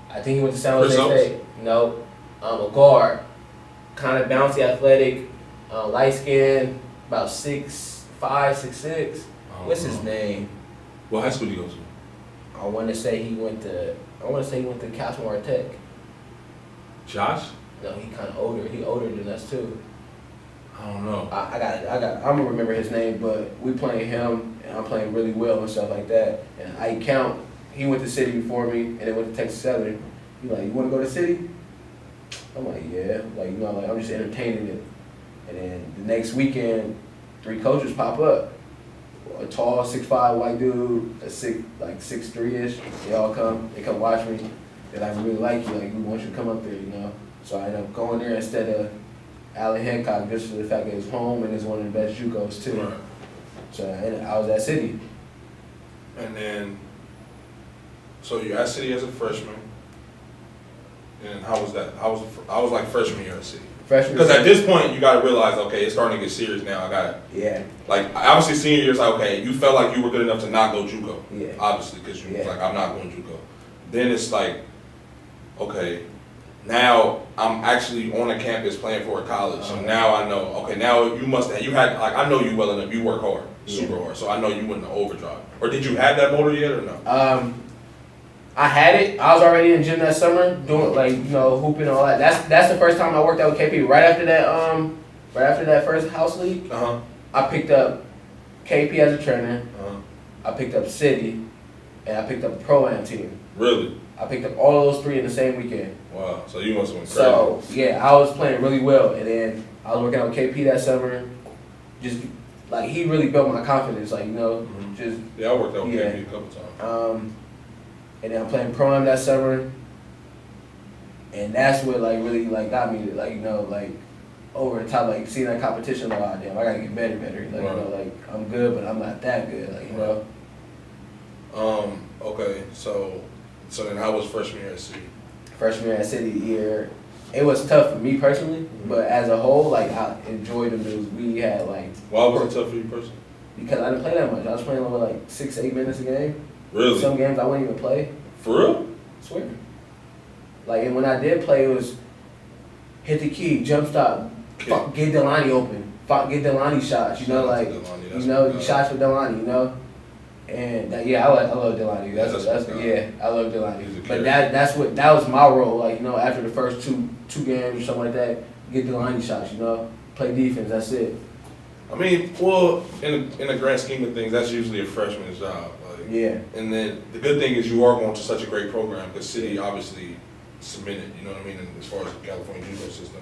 I think he went to San Jose Chris Oaks? State. No. A guard. Kind of bouncy, athletic, light skinned, about 6'5", 6'6". What's his name? What high school did you go to? I want to say he went to Castlemore Tech. Josh? No, he kind of older. He older than us too. I don't know. I'm gonna remember his name, but we playing him, and I'm playing really well and stuff like that. And I count, he went to City before me, and then went to Texas Southern. He like, you want to go to City? I'm like, yeah. Like, you know, like I'm just entertaining it. And then the next weekend, 3 coaches pop up. A tall, 6'5" white dude, a 6'3" ish. They all come. They come watch me. They're like, we really like you. Like, we want you to come up there, you know. So I ended up going there instead of Allen Hancock, just for the fact that it's home and it's one of the best JUCOs too. Right. So I was at City. And then, so you're at City as a freshman. And how was that? I was like freshman year at City. Freshman. Because at this point, you got to realize, okay, it's starting to get serious now. I got it. Yeah. Like, obviously, senior year is like, okay, you felt like you were good enough to not go JUCO. Yeah. Obviously, because you was Yeah. like, I'm not going JUCO. Then it's like, okay, now I'm actually on a campus playing for a college. So now I know, okay, now you had, like, I know you well enough. You work hard, super hard. So I know you went to overdrive. Or did you have that motor yet or no? I had it. I was already in the gym that summer, doing like hooping and all that. That's the first time I worked out with KP. Right after that first house league, I picked up KP as a trainer. I picked up City, and I picked up a pro-am team. Really? I picked up all of those 3 in the same weekend. Wow. So you must have went crazy. So yeah, I was playing really well, and then I was working out with KP that summer. Just like he really built my confidence, like just yeah. I worked out with KP a couple times. And then I'm playing pro-am that summer, and that's what like really like got me to like over the top, like seeing that competition. Like, oh damn, I gotta get better. Like like I'm good, but I'm not that good. Like Okay, so then how was freshman year at City? Freshman year at City year, it was tough for me personally, but as a whole, like I enjoyed the news. We had like. Why was it tough for you personally? Because I didn't play that much. I was playing over like 6 to 8 minutes a game. Really? Some games I wouldn't even play. For real? I swear. Like, and when I did play, it was hit the key, jump stop, get Delani open, get Delani shots. Shots for Delani. And I love Delani. I love Delani. But that was my role. Like after the first two games or something like that, get Delani shots. Play defense. That's it. I mean, well, in the grand scheme of things, that's usually a freshman's job. Like, yeah. And then the good thing is you are going to such a great program because City obviously submitted, you know what I mean, as far as the California judo system.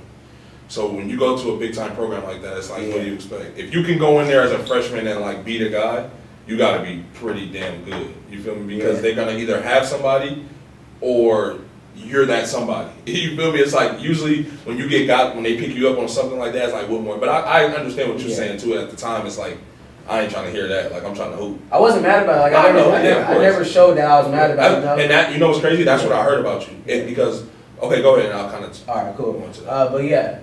So when you go to a big time program like that, it's like, what do you expect? If you can go in there as a freshman and like beat a guy, you got to be pretty damn good. You feel me? Because they're gonna either have somebody or you're that somebody. You feel me? It's like usually when they pick you up on something like that, it's like what more. But I understand what you're saying too. At the time, it's like I ain't trying to hear that. Like I'm trying to hoop. I wasn't mad about it. Like I never showed that I was mad about it. And that what's crazy? That's what I heard about you. Because go ahead and I'll kind of. All right, cool. But yeah.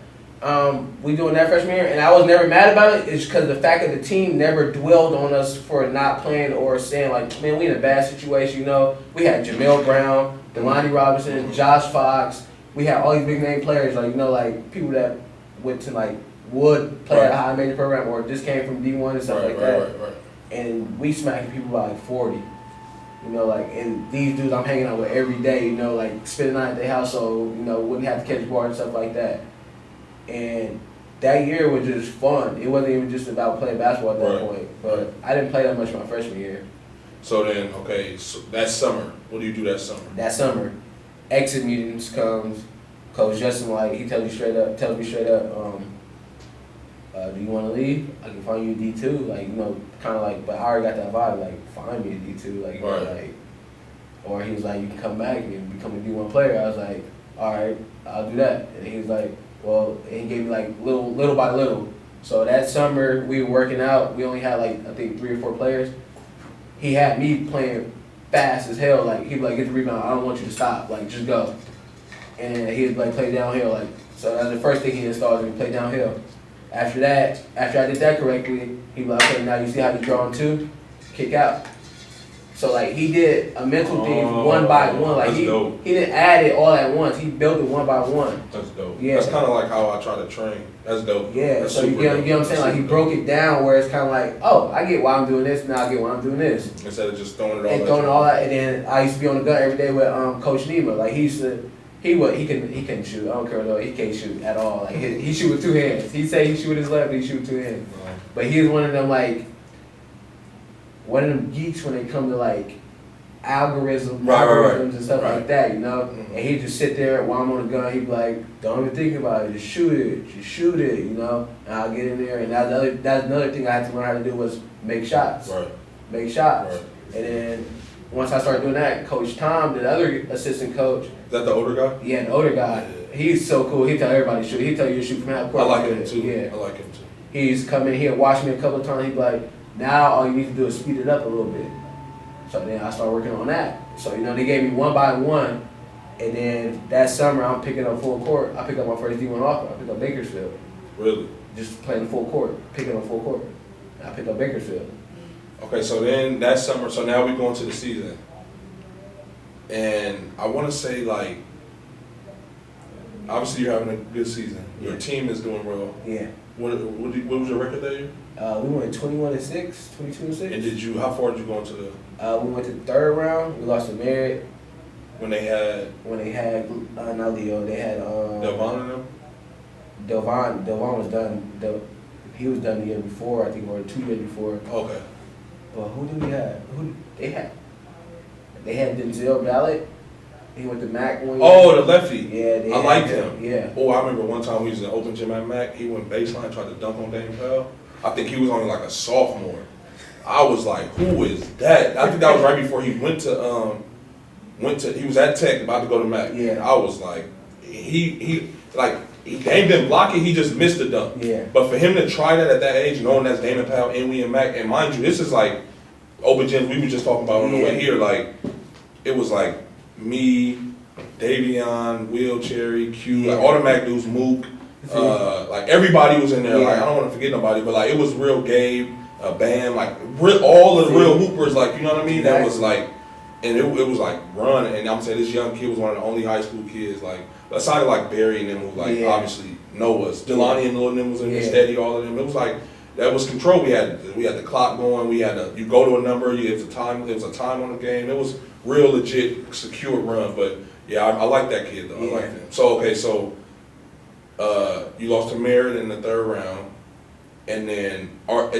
We doing that freshman year, and I was never mad about it. It's because the fact that the team never dwelled on us for not playing or saying like, man, we in a bad situation. We had Jamel Brown, Delani Robinson, Josh Fox. We had all these big name players, like people that went to like would play at a high major program or just came from D1 and stuff like that. Right. And we smacking people by like 40. And these dudes I'm hanging out with every day. Like spending the night at their house, so wouldn't have to catch bar and stuff like that. And that year was just fun. It wasn't even just about playing basketball at that point. But I didn't play that much my freshman year. So then, so that summer, what do you do that summer? That summer, exit meetings comes. Coach Justin, he tells me straight up, do you want to leave? I can find you a D2. Kind of like, but I already got that vibe, find me a D2. Or he was like, you can come back and become a D1 player. I was like, all right, I'll do that. And he was like, well, he gave me little by little. So that summer we were working out. We only had I think 3 or 4 players. He had me playing fast as hell. He'd be like, get the rebound. I don't want you to stop. Just go. And he'd play downhill. So that's the first thing he installed me, play downhill. After that, after I did that correctly, he'd be like, okay, now you see how you draw on 2, kick out. So he did a mental thing one by one. He didn't add it all at once. He built it one by one. That's dope. Yeah. That's kind of like how I try to train. That's dope. Yeah. That's so you get what I'm saying? He broke it down where it's kind of oh, I get why I'm doing this. Now I get why I'm doing this. Instead of just throwing it all. And then I used to be on the gun every day with Coach Nima. He used to. He couldn't shoot. I don't care though. He can't shoot at all. He shoot with 2 hands. He say he shoot with his left, but he shoot with 2 hands. But he was one of them geeks when it come to algorithms and stuff like that, And he'd just sit there while I'm on the gun. He'd be like, don't even think about it. Just shoot it, And I'll get in there. And that's another thing I had to learn how to do was make shots. Right. Make shots. Right. And then once I started doing that, Coach Tom, the other assistant coach. Is that the older guy? Yeah, the older guy. Yeah. He's so cool. He'd tell everybody to shoot. He'd tell you to shoot from half court. I like him too. Yeah. I like him too. He's come in here, watched me a couple of times. He'd be like, now all you need to do is speed it up a little bit. So then I started working on that. So, they gave me one by one. And then that summer, I'm picking up full court. I picked up my first D1 offer. I picked up Bakersfield. Really? Just playing full court, picking up full court. I picked up Bakersfield. Okay, so then that summer, so now we're going to the season. And I want to say, obviously you're having a good season. Your team is doing well. Yeah. What was your record that year? We went 21-6, 22-6. And how far did you go into the? We went to the 3rd round. We lost to Merritt. When they had not Leo, they had Devon and them. Delvon was done. He was done the year before, I think, or 2 years before. Okay. But who did we have? Who they had? They had Denzel Ballot. He went to Mac one year. Oh, the lefty. Yeah, I liked him. Yeah. Oh, I remember one time we was in the open gym at Mac. He went baseline, tried to dunk on Dame Pell. I think he was only like a sophomore. I was like, who is that? I think that was right before he went to he was at Tech about to go to Mac. Yeah. I was like, he Dame didn't block it, he just missed the dunk. Yeah. But for him to try that at that age, knowing that's Damon Powell and we and Mac, and mind you, this is like open gyms we were just talking about on the way here. Like, it was like me, Davion, Will Cherry, Q, like all the Mac dudes, Mook, like everybody was in there. Like, I don't want to forget nobody, but like it was real Gabe, Bam, like all of the real hoopers. Like, you know what I mean? That was like, and it was like run. And I'm saying this young kid was one of the only high school kids. Like, aside of like Barry and them, who like obviously Noah's, Delani and Lil them was in there steady. All of them. It was like that was control. We had the clock going. We had you go to a number. It was a time. There was a time on the game. It was real legit, secure run. But yeah, I like that kid though. I like him. So okay, so you lost to Merritt in the third round, and then throughout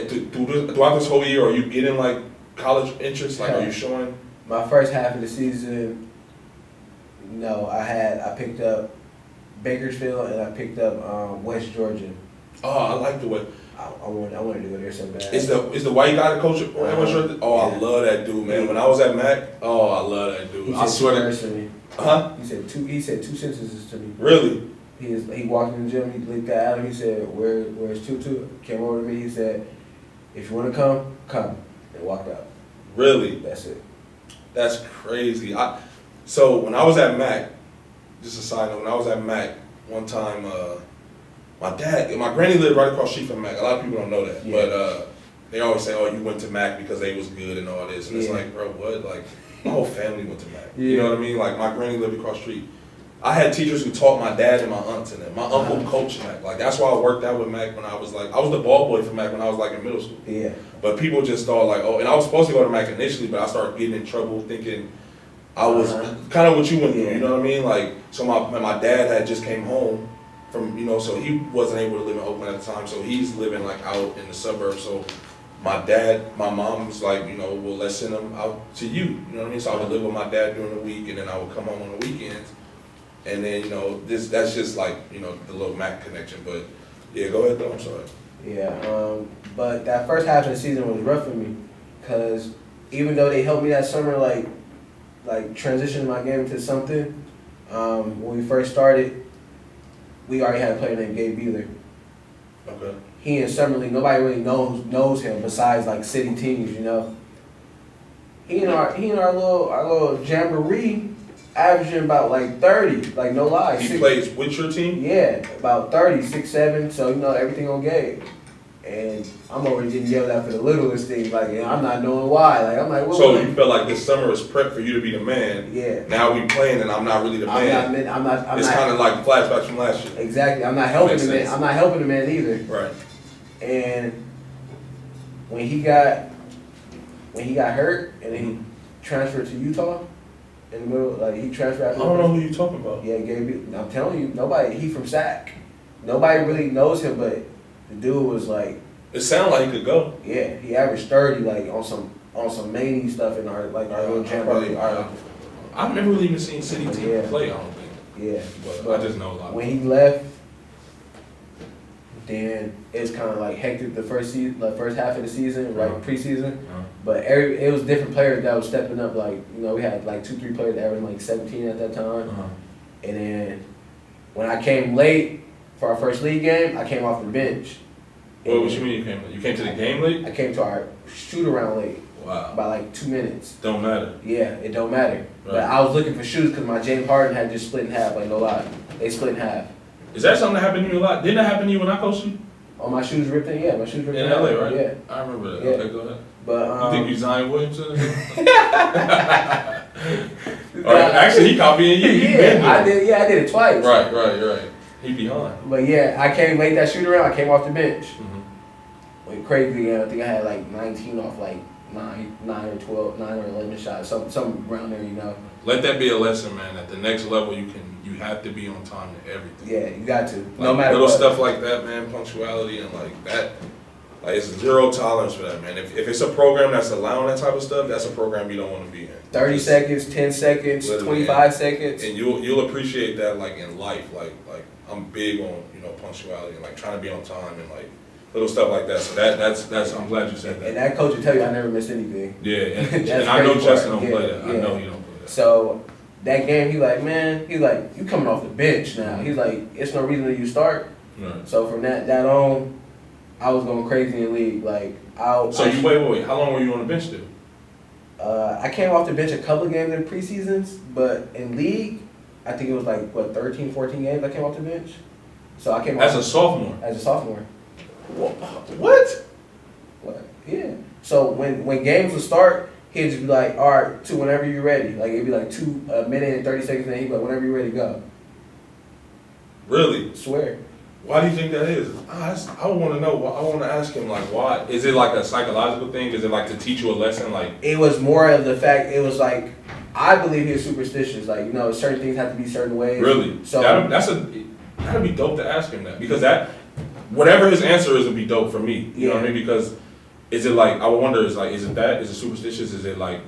this whole year, are you getting like college interest? Like, are you showing? My first half of the season, no, I picked up Bakersfield and I picked up West Georgia. Oh, I like the way. I wanted to go there so bad. Is the white guy the coach at West Georgia? Oh, I love that dude, man. When I was at Mac, I love that dude. I swear to me. Huh? He said two sentences to me. Really? He walked in the gym. He looked at him. He said, "Where's Tutu?" Came over to me. He said, "If you want to come," and walked out. Really? That's it. That's crazy. So when I was at Mac, just a side note, when I was at Mac, one time, my granny lived right across the street from Mac. A lot of people don't know that, but they always say, "Oh, you went to Mac because they was good and all this," and it's like, bro, what? Like, my whole family went to Mac. You know what I mean? Like, my granny lived across the street. I had teachers who taught my dad and my aunts and them. My uncle coached Mac. Like, that's why I worked out with Mac when I was like, I was the ball boy for Mac when I was like in middle school. Yeah. But people just thought like, oh, and I was supposed to go to Mac initially, but I started getting in trouble thinking I was kind of what you went through. You know what I mean? Like, so my dad had just came home from, so he wasn't able to live in Oakland at the time, so he's living like out in the suburbs. So my mom was like, well, let's send him out to you. You know what I mean? So I would live with my dad during the week, and then I would come home on the weekends. And then, that's just like, the little Mac connection. But yeah, go ahead though, I'm sorry. Yeah, but that first half of the season was rough for me, because even though they helped me that summer, like transition my game into something, when we first started, we already had a player named Gabe Beeler. Okay. He in Summer League, nobody really knows him besides like city teams, He in our little jamboree, averaging about like 30, like no lie. He plays with your team? Yeah, about 30, 6'7", so everything on Gabe. And I'm already getting yelled at for the littlest things, like I'm not knowing why. Like I'm like, what? So you felt like this summer is prep for you to be the man. Yeah. Now we playing and I'm not really the man. It's kind of like flashbacks from last year. Exactly. I'm not helping the man. I'm not helping the man either. Right. And when he got hurt and then he transferred to Utah in the middle, like he transferred. I don't know who you're talking about. Yeah, Gabe. I'm telling you, nobody. He from SAC. Nobody really knows him, but the dude was like. It sounded like he could go. Yeah, he averaged 30, like on some many stuff in our little jamboree. I've never really even seen City team play. I don't think. Yeah, but I just know a lot. When he left, then it's kind of like hectic the first half of the season, right, preseason. But it was different players that was stepping up. Like we had like 2-3 players that averaged like 17 at that time. And then when I came late for our first league game, I came off the bench. What you mean you came late? You came to the game late? I came to our shoot around late. Wow. By like 2 minutes. Don't matter. Yeah, it don't matter. Right. But I was looking for shoes because my James Harden had just split in half. Like no lie, they split in half. Is that something that happened to you a lot? Didn't that happen to you when I coached you? Oh, my shoes ripped in. Yeah, my shoes ripped in. In LA, right? Yeah. I remember that. Yeah. Okay, go ahead. But you think you Zion Williamson? Actually, he copying you. I did. Yeah, I did it twice. Right. He behind. But yeah, I came late that shoot around. I came off the bench. Went crazy again. I think I had like 19 off like 9 or 12, 9 or 11 shots, some around there, you know. Let that be a lesson, man. At the next level, you have to be on time to everything. Yeah, you got to. Like, No matter little what. stuff like that, man. Punctuality and like that. Like it's zero tolerance for that, man. If it's a program that's allowing that type of stuff, that's a program you don't want to be in. 30 seconds, 10 seconds, Literally, 25 seconds. And you'll appreciate that like in life. Like I'm big on punctuality and like trying to be on time and like little stuff like that. So that's I'm glad you said that. And that coach will tell you I never missed anything. Yeah, and That's I know crazy Justin part. don't play that. Yeah. I know he don't play that. So that game, he's like, you coming off the bench now. He's like, it's no reason that you start. Right. So from that on, I was going crazy in the league. Like, Wait. How long were you on the bench still? I came off the bench a couple of games in preseasons, but in league, I think it was like, 13, 14 games I came off the bench. So I came As off a sophomore? as a sophomore. What? What? Yeah. So when games would start, he'd just be like, all right, whenever you're ready. Like, it'd be like a minute and 30 seconds, and he'd be like, whenever you're ready, go. Really? Swear. Why do you think that is? I want to know. I want to ask him, like, why? Is it like a psychological thing? Is it like to teach you a lesson? Like, It was more of the fact, it was like, I believe he was superstitious. Like, certain things have to be certain ways. really? So That'd be dope to ask him that, because whatever his answer is would be dope for me. You know what I mean? Because is it like, I would wonder, is it superstitious? Is it like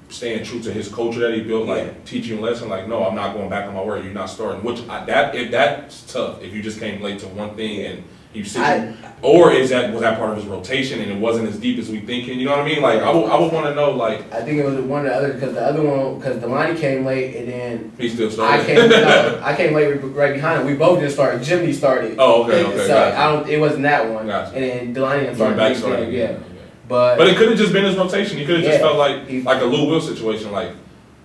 staying true to his culture that he built, like teaching a lesson? Like, no, I'm not going back on my word. You're not starting. If that's tough. If you just came late to one thing and you sit, or was that part of his rotation and it wasn't as deep as we thinking? You know what I mean? Like, I would want to know. Like, I think it was one or the other, because Delani came late and then he still started. I came late right behind him. We both didn't start. Jimmy started. Oh, okay. So Gotcha. it wasn't that one. Gotcha. And then Delani didn't Going start. back next started. game, Yeah. But it could have just been his rotation. He could have just felt like a Lou Will situation. Like,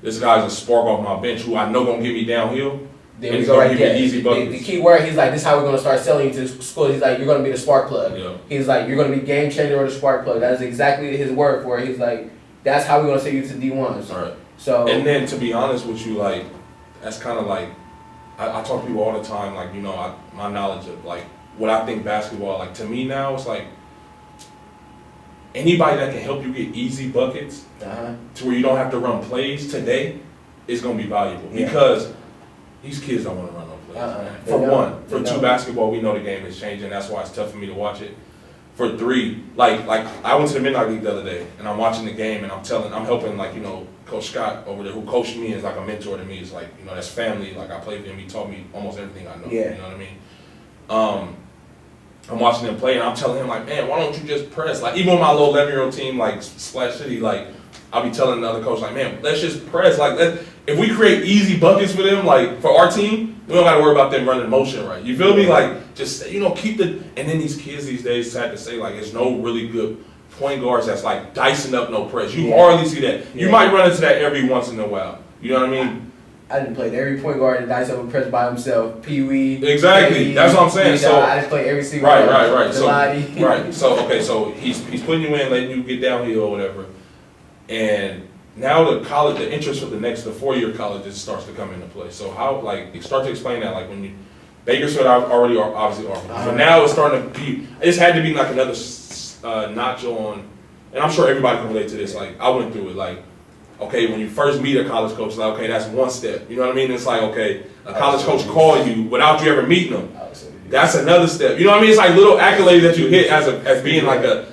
this guy's a spark off my bench who I know gonna get me downhill. then and we he's go gonna right give me there. easy buckets. The key word, he's like, this is how we're going to start selling you to school. He's like, you're going to be the spark plug. Yeah. He's like, you're going to be game changer or the spark plug. That's exactly his word for it. He's like, that's how we're going to send you to D1s. All right. So, and then to be honest with you, like, that's kind of like, I talk to people all the time, like, my knowledge of like what I think basketball, like, to me now, it's like anybody that can help you get easy buckets to where you don't have to run plays today is going to be valuable, because these kids don't want to run no plays. Man. For one. For two, basketball, we know the game is changing. That's why it's tough for me to watch it. For three, like I went to the Midnight League the other day, and I'm watching the game, and I'm helping, like, Coach Scott over there, who coached me, is like a mentor to me. It's like, that's family. Like, I played with him. He taught me almost everything I know. Yeah. You know what I mean? I'm watching them play, and I'm telling him, like, man, why don't you just press? Like, even with my little 11-year-old team, like Splash City, like, I'll be telling the other coach, like, man, let's just press. Like, if we create easy buckets for them, like, for our team, we don't got to worry about them running motion right. You feel me? Like, just, keep the. And then these kids these days, sad to say, like, there's no really good point guards that's like dicing up no press. You hardly see that. You might run into that every once in a while. You know what I mean? I didn't play every point guard that dice up and press by himself. Pee Wee. Exactly. That's what I'm saying. So I just play every single right. So he's putting you in, letting you get downhill or whatever. And now the interest for the 4-year colleges starts to come into play. So how, like, start to explain that, like, when you Bakersfield already obviously offered, but now it's starting to be. It just had to be like another notch on, and I'm sure everybody can relate to this. Like, I went through it. Like, okay, when you first meet a college coach, like, okay, that's one step. You know what I mean? It's like, okay, a college coach call you without you ever meeting them. That's another step. You know what I mean? It's like little accolades that you hit as being like a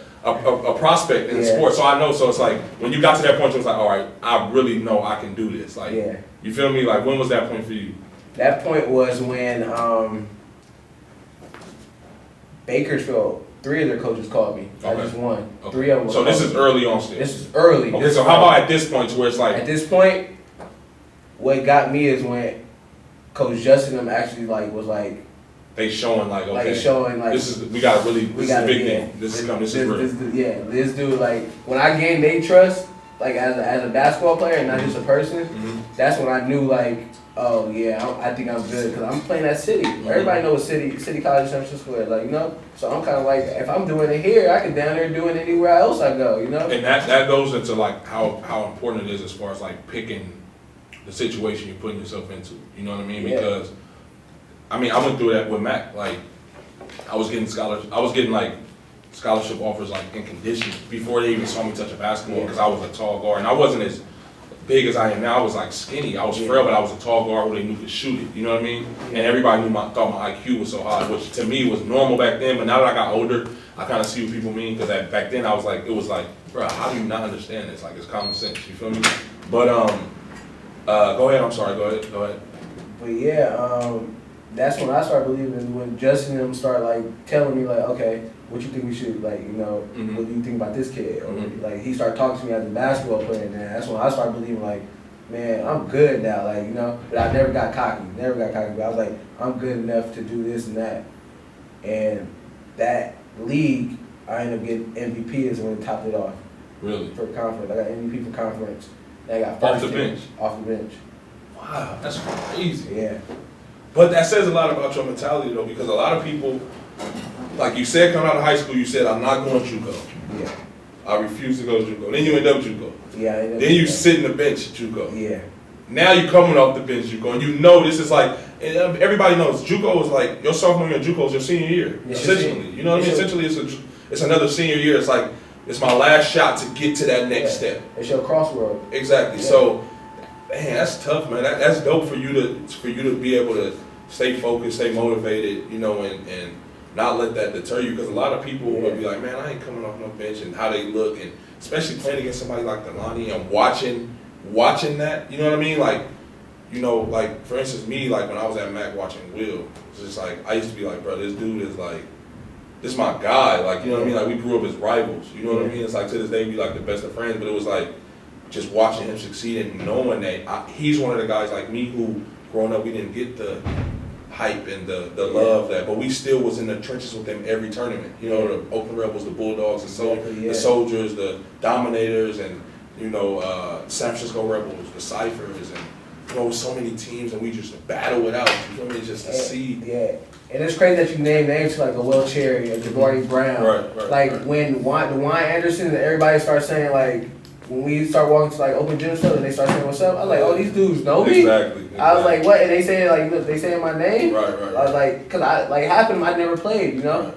prospect in sports. So I know. So it's like when you got to that point, it was like, all right, I really know I can do this. Like, you feel me? Like, when was that point for you? That point was when Bakersfield, 3 of their coaches called me. I just won. 3 of them. So this is early on still. This is early. Okay, so how about at this point, to where it's like? At this point, what got me is when Coach Justin and them actually was like. They showing like, okay, this is, we got a big thing. This is real. This dude, like, when I gained their trust, like, as a basketball player and not just a person, that's when I knew, like, oh yeah, I think I'm good, because I'm playing at City. Everybody knows City College San Francisco is, like, so I'm kind of like, if I'm doing it here, I can down there do it anywhere else I go, And that goes into, like, how important it is as far as, like, picking the situation you're putting yourself into. You know what I mean? Because I went through that with Mac. Like, I was getting like scholarship offers like in conditioning before they even saw me touch a basketball because I was a tall guard and I wasn't as big as I am now. I was like skinny. I was frail, but I was a tall guard who they knew could shoot it. You know what I mean? And everybody thought my IQ was so high, which to me was normal back then. But now that I got older, I kind of see what people mean because back then I was like, it was like, bro, how do you not understand this? Like it's common sense. You feel me? But go ahead. I'm sorry. Go ahead. But yeah, that's when I started believing when Justin and them start like telling me like, okay, what you think we should like, you know, what do you think about this kid? Or like he started talking to me as a basketball player, and that's when I started believing like, man, I'm good now, like, you know. But I never got cocky. But I was like, I'm good enough to do this and that. And that league, I ended up getting MVP is when it topped it off. Really? For conference, I got MVP for conference. And I got Off first the bench. Off the bench. Wow, that's crazy. Yeah. But that says a lot about your mentality though, because a lot of people, like you said, coming out of high school, you said, I'm not going JUCO. Yeah. I refuse to go JUCO. Then you end up JUCO. Yeah. Then you sit in the bench at JUCO. Yeah. Now you coming off the bench JUCO, and you know this is like, and everybody knows JUCO is like your sophomore year. JUCO is your senior year, essentially. You know what I mean? Essentially, it's another senior year. It's like it's my last shot to get to that next step. It's your crossroad. Exactly. Yeah. So, man, that's tough, man. That's dope for you to be able to stay focused, stay motivated, you know, and not let that deter you. Because a lot of people would be like, man, I ain't coming off no bench, and how they look, and especially playing against somebody like Delani and watching that, you know what I mean? Like, you know, like for instance, me, like when I was at Mac watching Will, it's just like I used to be like, bro, this dude is like, this is my guy. Like, you know what I mean? Like we grew up as rivals. You know what I mean? It's like to this day we like the best of friends, but it was like just watching him succeed and knowing that he's one of the guys like me who, growing up, we didn't get the hype and the love that, but we still was in the trenches with them every tournament. You know, the Oakland Rebels, the Bulldogs, the Soldiers, the Dominators, and you know, San Francisco Rebels, the Cyphers, and you know, so many teams, and we just battle it out. You know, just to see. Yeah, and it's crazy that you name names like a Will Cherry, a Jabari Brown. Right. When DeWine Anderson and everybody starts saying like, when we start walking to like open gym stuff and they start saying what's up, I was like, oh, these dudes know me. Exactly. I was like, what? And they saying like, look, they saying my name. Right. I was like, cause I like half of them I never played, you know. Right.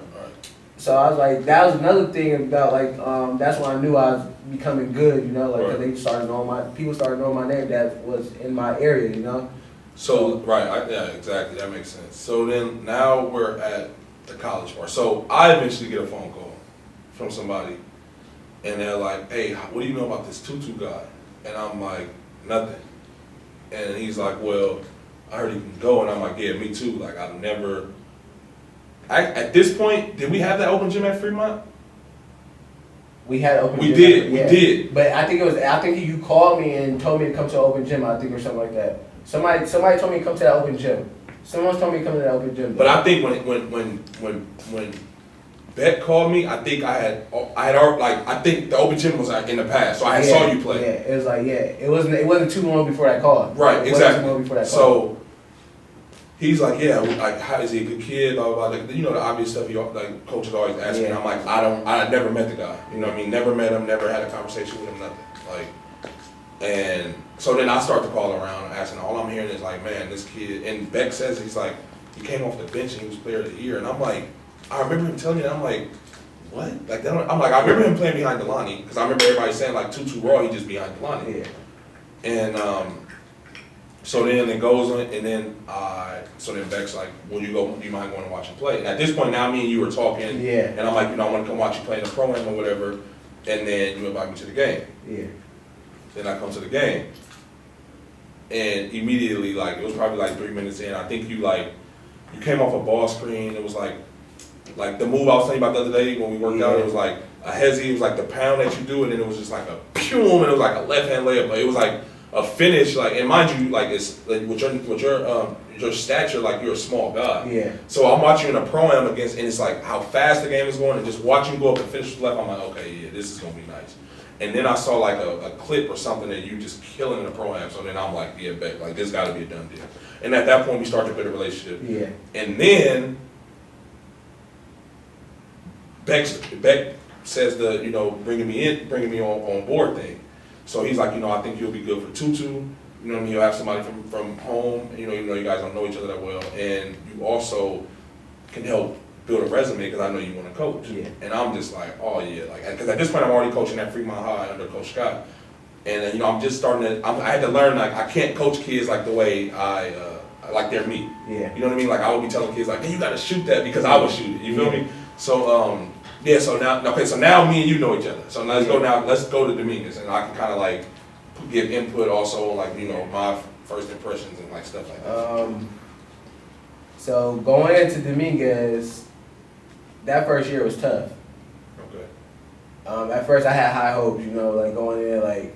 So I was like, that was another thing about like, that's when I knew I was becoming good, you know, like cause they started knowing people started knowing my name that was in my area, you know. So yeah, exactly, that makes sense. So then now we're at the college part. So I eventually get a phone call from somebody. And they're like, hey, what do you know about this Tutu guy? And I'm like, nothing. And he's like, well, I heard he can go. And I'm like, yeah, me too. Like, I've never. At this point, did we have that open gym at Fremont? We had open gym. We did. But I think you called me and told me to come to open gym, I think, or something like that. Somebody told me to come to that open gym. Someone told me to come to that open gym. But I think when Beck called me, I think I had already, like, I think the open gym was in the past, so I saw you play. Yeah, it was like, it wasn't too long before that call. Right, exactly. Too long before that call. So he's like, yeah, like, how is he a good kid? Blah blah blah. Like, you know, the obvious stuff. Like coaches always ask me. And I'm like, I never met the guy. You know what I mean? Never met him. Never had a conversation with him. Nothing. Like, and so then I start to call around, asking. All I'm hearing is like, man, this kid. And Beck says he's like, he came off the bench and he was player of the year. And I'm like. I remember him telling me that. I'm like, what? Like, I'm like, I remember him playing behind Delani because I remember everybody saying like Tutu Raw, he just behind Delani. Yeah. And so then it goes on, and then so then Beck's like, will you go? Do you mind going and watch him play? And at this point now, me and you were talking. Yeah. And I'm like, you know, I want to come watch you play in the pro-am or whatever. And then you invite me to the game. Yeah. Then I come to the game, and immediately, like, it was probably like 3 minutes in. I think you came off a ball screen. It was like the move I was telling you about the other day when we worked out, it was like a hezzy, it was like the pound that you do, and then it was just like a pew, and it was like a left-hand layup, but it was like a finish, like, and mind you, like, it's like with your stature, like, you're a small guy. Yeah. So I'm watching you in a pro-am against, and it's like how fast the game is going, and just watching you go up and finish with left, I'm like, okay, yeah, this is gonna be nice. And then I saw like a clip or something that you just killing in the pro-am, so then I'm like, yeah, bet, like, this gotta be a done deal. And at that point, we start to build a relationship. Yeah. And then Beck says the, you know, bringing me on board thing. So he's like, you know, I think you'll be good for Tutu. You know what I mean? You'll have somebody from home, you know, even though you guys don't know each other that well. And you also can help build a resume because I know you want to coach. Yeah. And I'm just like, oh yeah, like because at this point I'm already coaching at Fremont High under Coach Scott, and you know I'm just starting to. I had to learn like I can't coach kids like the way I like they're me. Yeah. You know what I mean? Like I would be telling kids like, hey, you got to shoot that because I would shoot it. You feel me? So yeah. So now me and you know each other. So now let's go to Dominguez, and I can kind of like give input also on like you know my first impressions and like stuff like that. So going into Dominguez, that first year was tough. Okay. At first I had high hopes, you know, like going in, like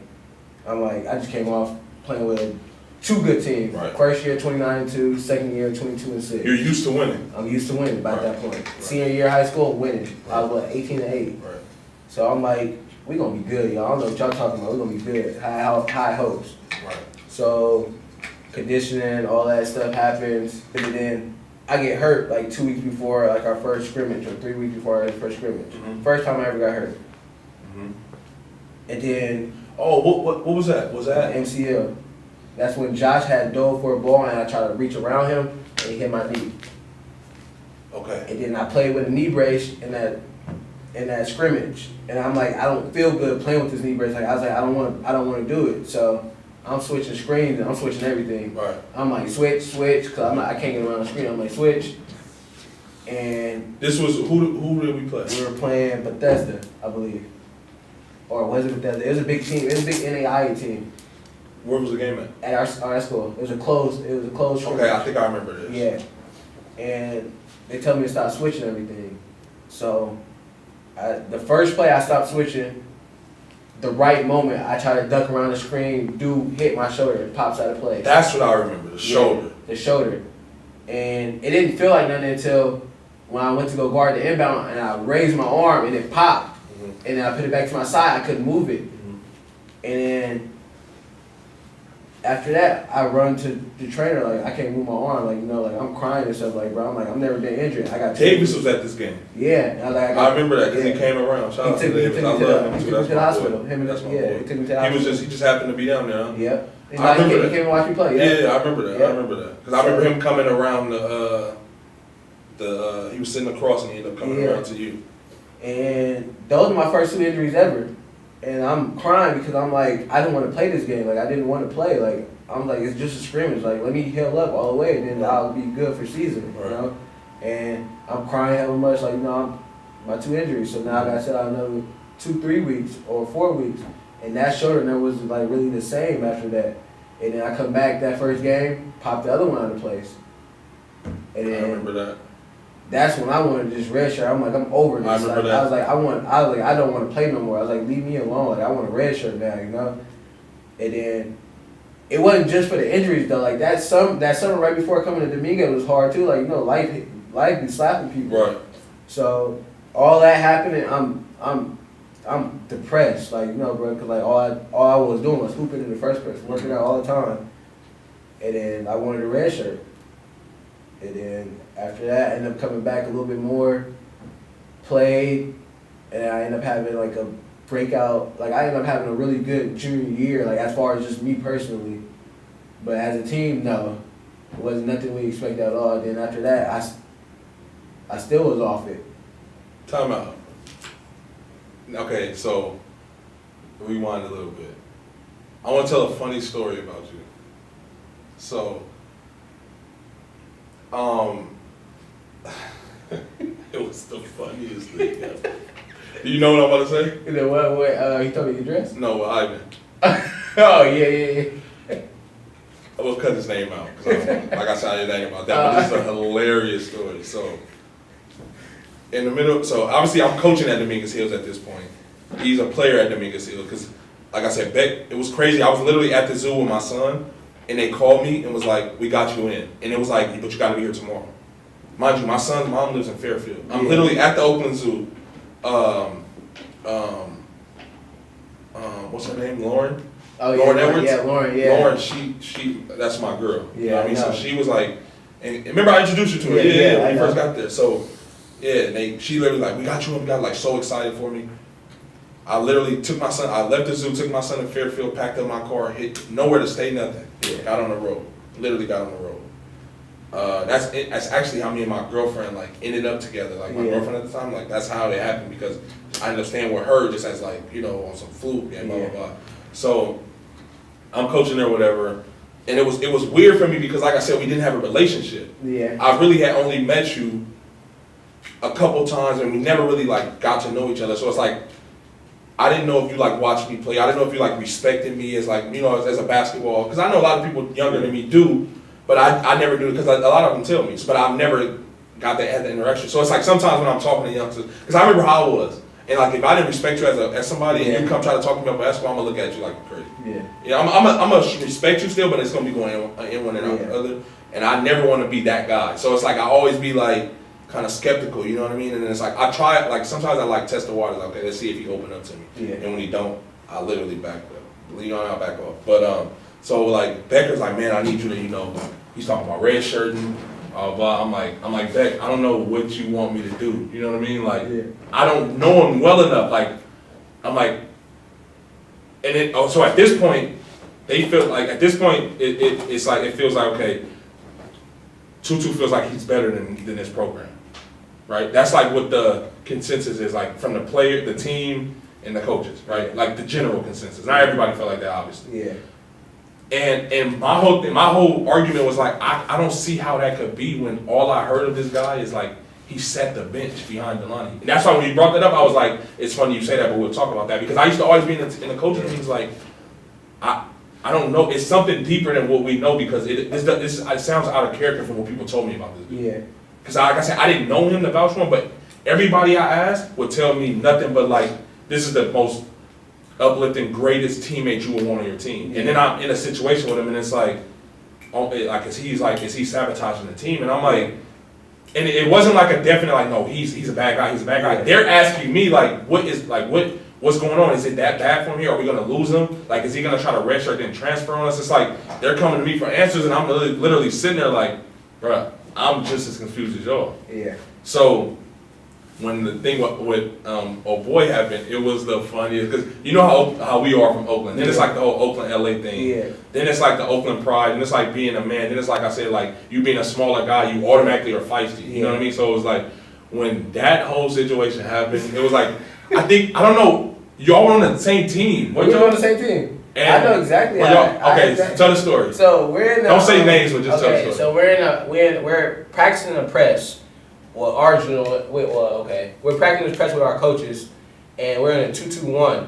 I'm like I just came off playing with two good teams. Right. First year 29-2, second year 22-6. You're used to winning. I'm used to winning by that point. Right. Senior year high school, winning. I was 18-8. Right. So I'm like, we gonna be good, y'all. I don't know what y'all talking about. We gonna be good. High hopes. Right. So conditioning, all that stuff happens, and then I get hurt like 2 weeks before like our first scrimmage, or 3 weeks before our first scrimmage. Mhm. First time I ever got hurt. Mhm. And then Oh, what was that? Was that? MCL. That's when Josh had dove for a ball and I tried to reach around him and he hit my knee. Okay. And then I played with a knee brace in that scrimmage. And I'm like, I don't feel good playing with this knee brace. Like I was like, I don't want to do it. So I'm switching screens and I'm switching everything. Right. I'm like switch, because I can't get around the screen. I'm like switch. And This was who did we play? we were playing Bethesda, I believe. Or was it Bethesda? It was a big team. It was a big NAIA team Where was the game at? at our school. It was a closed scrimmage. Okay, I think I remember this. Yeah. And they tell me to stop switching everything. So the first play I stopped switching, the right moment I try to duck around the screen, dude hit my shoulder and pops out of play. That's what I remember. The shoulder. The shoulder. And it didn't feel like nothing until when I went to go guard the inbound and I raised my arm and it popped. Mhm. And then I put it back to my side, I couldn't move it. Mhm. And then after that, I run to the trainer, like, I can't move my arm, like, you know, like, I'm crying and stuff, like, bro, I'm like, I've never been injured. I got Davis was at this game. Yeah. I remember that because he came around. Shout out to Davis. I love him too. That's the my hospital. boy. Him and That's my yeah, boy. he took me to the hospital. He just happened to be down there. Huh? Yep. And I remember he that. came and watched me play. Yeah. Yeah, I remember that. Yeah. I remember that because I remember him coming around he was sitting across and he ended up coming around to you. And those are my first 2 injuries ever. And I'm crying because I'm like, I didn't want to play this game. Like, I didn't want to play. Like, I'm like, it's just a scrimmage. Like, let me heal up all the way, and then I'll be good for season, you know? And I'm crying hella much. Like, you know, my 2 injuries. So now I got to sit out another 2-3 weeks or 4 weeks. And that shoulder never was, like, really the same after that. And then I come back that first game, pop the other one into place. And I then remember that. that's when I wanted to just redshirt. I'm like, I'm over this. I remember like, that. I was like, I don't want to play no more. I was like, leave me alone. Like, I want a redshirt now, you know? And then it wasn't just for the injuries though. Like that summer right before coming to Dominguez was hard too. Like, you know, life be slapping people. Right. So all that happened, and I'm depressed. Like, you know, bro, because like all I was doing was hooping in the first place, working out all the time. And then I wanted a red shirt. And then after that, I ended up coming back a little bit more, played, and I ended up having like a breakout. Like, I ended up having a really good junior year, like as far as just me personally. But as a team, no, it wasn't nothing we expected at all. And then after that, I still was off it. Time out. Okay, so rewind a little bit. I want to tell a funny story about you. So, it was the funniest thing ever. Do you know what I'm about to say? And then what he told me the address? No, Ivan. Oh, yeah. I will cut his name out because like I said, I didn't think about that. But this is a hilarious story. So, in the middle, so obviously I'm coaching at Dominguez Hills at this point. He's a player at Dominguez Hills because, like I said, Beck, it was crazy. I was literally at the zoo with my son, and they called me and was like, "We got you in," and it was like, "But you got to be here tomorrow." Mind you, my son's mom lives in Fairfield. I'm literally at the Oakland Zoo. What's her name? Lauren. Oh, yeah, Lauren Edwards? Yeah, Lauren, yeah. Lauren, she, that's my girl. Yeah, You know what I mean? I know. So she was like, and remember I introduced you to her. Yeah, when I we know. first got there. So, yeah, she literally like, we got you, and we got like so excited for me. I literally took my son, I left the zoo, took my son to Fairfield, packed up my car, hit nowhere to stay, nothing. Yeah. Got on the road. Literally got on the road. That's actually how me and my girlfriend like ended up together. Like my girlfriend at the time, like that's how it happened because I understand with her just as like on some fluke and blah blah blah. So I'm coaching her, whatever, and it was weird for me because like I said, we didn't have a relationship. Yeah. I really had only met you a couple times and we never really like got to know each other. So it's like I didn't know if you like watched me play. I didn't know if you like respected me as like as a basketball because I know a lot of people younger than me do. But I never do it because a lot of them tell me. But I've never got that had the interaction. So it's like sometimes when I'm talking to youngsters, because I remember how I was, and like if I didn't respect you as somebody, and you come try to talk to me about basketball, I'm gonna look at you like you're crazy. Yeah. I'm gonna respect you still, but it's gonna be going in one and out the other. And I never want to be that guy. So it's like I always be like kind of skeptical. You know what I mean? And then it's like I try like sometimes I like test the waters. Like, okay, let's see if he open up to me. Yeah. And when he don't, I literally back up. I'll back off. But so like Becker's like, man, I need you to, he's talking about red shirting, blah. I'm like, Beck, I don't know what you want me to do. You know what I mean? Like, I don't know him well enough. Like, I'm like, so at this point, they feel like it's like it feels like okay, Tutu feels like he's better than this program, right? That's like what the consensus is like from the player, the team, and the coaches, right? Like the general consensus. Not everybody felt like that, obviously. Yeah. And my whole argument was like, I don't see how that could be when all I heard of this guy is like he sat the bench behind Delani. And that's why when you brought that up, I was like, it's funny you say that, but we'll talk about that because I used to always be in the coaching meetings like, I don't know, it's something deeper than what we know because it sounds out of character from what people told me about this dude. Yeah. Because like I said, I didn't know him to vouch for him, but everybody I asked would tell me nothing but like, this is the most uplifting, greatest teammate you would want on your team. Yeah. And then I'm in a situation with him, and it's like, is he sabotaging the team? And I'm like, and it wasn't like a definite like, no, he's a bad guy, Yeah. They're asking me like, what's going on? Is it that bad for him here? Are we gonna lose him? Like, is he gonna try to redshirt and transfer on us? It's like they're coming to me for answers, and I'm literally sitting there like, bruh, I'm just as confused as y'all. Yeah. So when the thing with oh boy happened, it was the funniest because you know how we are from Oakland. Then it's like the whole Oakland LA thing. Yeah. Then it's like the Oakland pride, and it's like being a man. Then it's like I said, like you being a smaller guy, you automatically are feisty. You know what I mean? So it was like when that whole situation happened, it was like I don't know, y'all were on the same team. We were on the same team. And I know exactly tell the story. So we're in don't say names, but just tell the story. So we're practicing the press. We're practicing the press with our coaches, and we're in a 2-2-1,